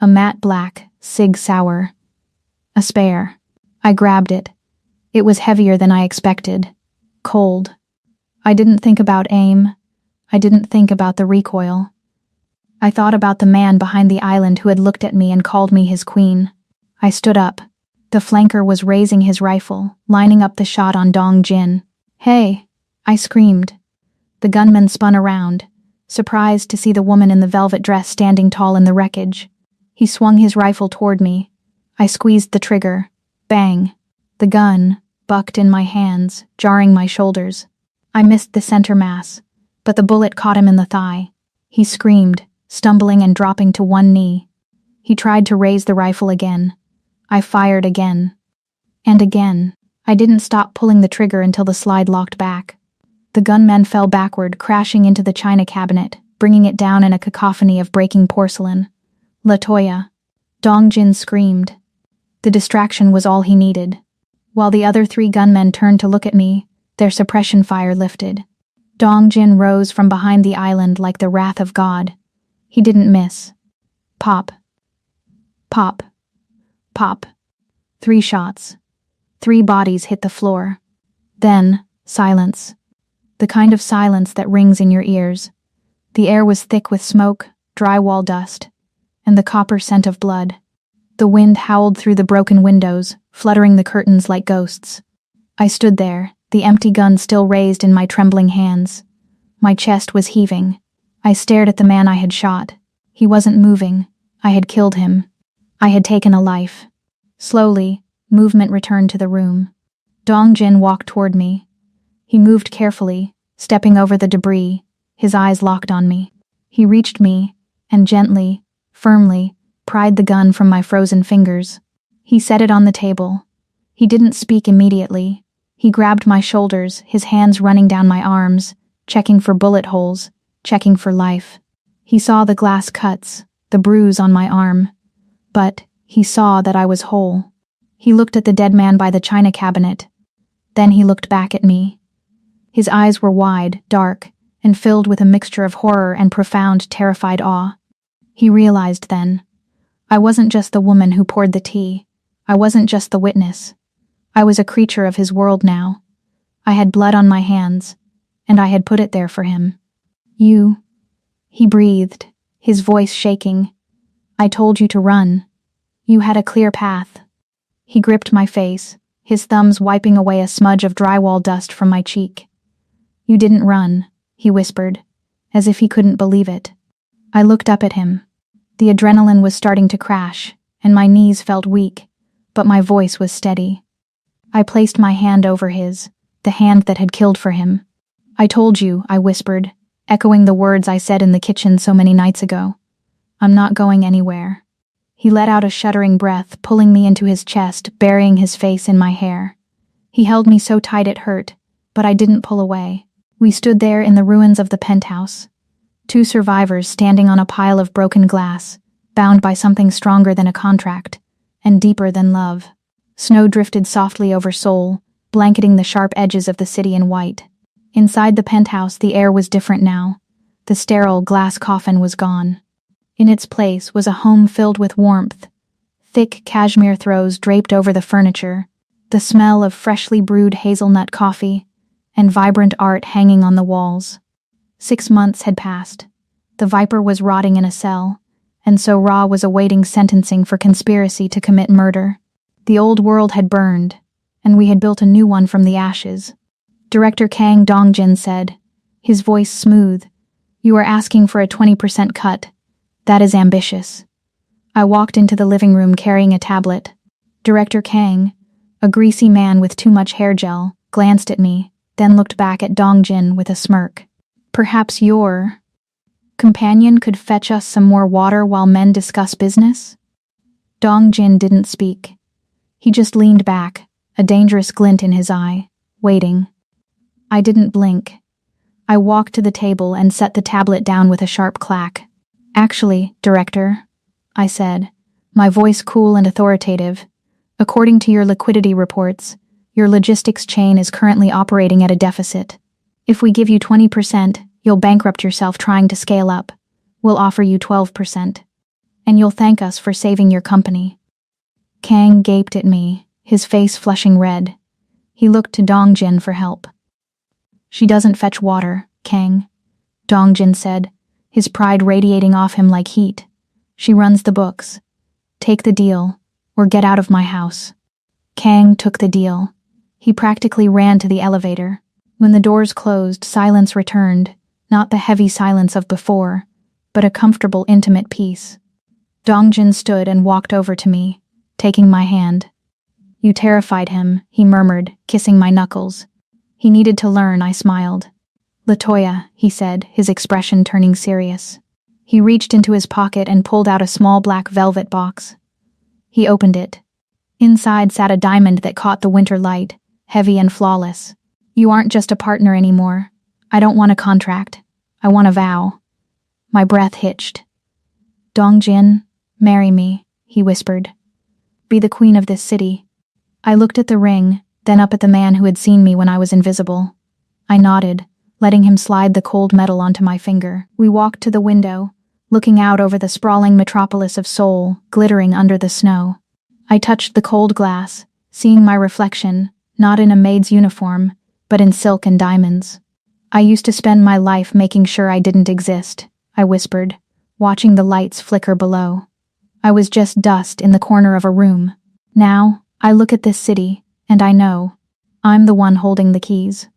A matte black, Sig Sauer. A spare. I grabbed it. It was heavier than I expected. Cold. I didn't think about aim. I didn't think about the recoil. I thought about the man behind the island who had looked at me and called me his queen. I stood up. The flanker was raising his rifle, lining up the shot on Dongjin. Hey! I screamed. The gunman spun around, surprised to see the woman in the velvet dress standing tall in the wreckage. He swung his rifle toward me. I squeezed the trigger. Bang! The gun bucked in my hands, jarring my shoulders. I missed the center mass, but the bullet caught him in the thigh. He screamed, stumbling and dropping to one knee. He tried to raise the rifle again. I fired again. And again. I didn't stop pulling the trigger until the slide locked back. The gunman fell backward, crashing into the china cabinet, bringing it down in a cacophony of breaking porcelain. Latoya. Dongjin screamed. The distraction was all he needed. While the other 3 gunmen turned to look at me, their suppression fire lifted. Dongjin rose from behind the island like the wrath of God. He didn't miss. Pop. Pop. Pop. 3 shots. 3 bodies hit the floor. Then, silence. the kind of silence that rings in your ears. The air was thick with smoke, drywall dust, and the copper scent of blood. The wind howled through the broken windows, fluttering the curtains like ghosts. I stood there, the empty gun still raised in my trembling hands. My chest was heaving. I stared at the man I had shot. He wasn't moving. I had killed him. I had taken a life. Slowly, movement returned to the room. Dongjin walked toward me. He moved carefully, stepping over the debris, his eyes locked on me. He reached me, and gently, firmly, pried the gun from my frozen fingers. He set it on the table. He didn't speak immediately. He grabbed my shoulders, his hands running down my arms, checking for bullet holes, checking for life. He saw the glass cuts, the bruise on my arm. But he saw that I was whole. He looked at the dead man by the china cabinet. Then he looked back at me. His eyes were wide, dark, and filled with a mixture of horror and profound, terrified awe. He realized then. I wasn't just the woman who poured the tea. I wasn't just the witness. I was a creature of his world now. I had blood on my hands, and I had put it there for him. You, he breathed, his voice shaking. I told you to run. You had a clear path. He gripped my face, his thumbs wiping away a smudge of drywall dust from my cheek. You didn't run, he whispered, as if he couldn't believe it. I looked up at him. The adrenaline was starting to crash, and my knees felt weak, but my voice was steady. I placed my hand over his, the hand that had killed for him. I told you, I whispered, echoing the words I said in the kitchen so many nights ago. I'm not going anywhere. He let out a shuddering breath, pulling me into his chest, burying his face in my hair. He held me so tight it hurt, but I didn't pull away. We stood there in the ruins of the penthouse. 2 survivors standing on a pile of broken glass, bound by something stronger than a contract, and deeper than love. Snow drifted softly over Seoul, blanketing the sharp edges of the city in white. Inside the penthouse, the air was different now. The sterile glass coffin was gone. In its place was a home filled with warmth. Thick cashmere throws draped over the furniture, the smell of freshly brewed hazelnut coffee, and vibrant art hanging on the walls. 6 months had passed. The Viper was rotting in a cell, and so Ra was awaiting sentencing for conspiracy to commit murder. The old world had burned, and we had built a new one from the ashes. Director Kang Dongjin said, his voice smooth, "You are asking for a 20% cut. That is ambitious." I walked into the living room carrying a tablet. Director Kang, a greasy man with too much hair gel, glanced at me, then looked back at Dongjin with a smirk. "Perhaps your companion could fetch us some more water while men discuss business?" Dongjin didn't speak. He just leaned back, a dangerous glint in his eye, waiting. I didn't blink. I walked to the table and set the tablet down with a sharp clack. "Actually, Director," I said, my voice cool and authoritative, "according to your liquidity reports, your logistics chain is currently operating at a deficit. If we give you 20%, you'll bankrupt yourself trying to scale up. We'll offer you 12%. And you'll thank us for saving your company." Kang gaped at me, his face flushing red. He looked to Dongjin for help. "She doesn't fetch water, Kang," Dongjin said, his pride radiating off him like heat. "She runs the books. Take the deal, or get out of my house." Kang took the deal. He practically ran to the elevator. When the doors closed, silence returned, not the heavy silence of before, but a comfortable, intimate peace. Dongjin stood and walked over to me, taking my hand. "You terrified him," he murmured, kissing my knuckles. "He needed to learn," I smiled. "Latoya," he said, his expression turning serious. He reached into his pocket and pulled out a small black velvet box. He opened it. Inside sat a diamond that caught the winter light, heavy and flawless. "You aren't just a partner anymore. I don't want a contract. I want a vow." My breath hitched. "Dongjin, marry me," he whispered. "Be the queen of this city." I looked at the ring, then up at the man who had seen me when I was invisible. I nodded, letting him slide the cold metal onto my finger. We walked to the window, looking out over the sprawling metropolis of Seoul, glittering under the snow. I touched the cold glass, seeing my reflection, not in a maid's uniform, but in silk and diamonds. I used to spend my life making sure I didn't exist, I whispered, watching the lights flicker below. I was just dust in the corner of a room. Now, I look at this city, and I know I'm the one holding the keys.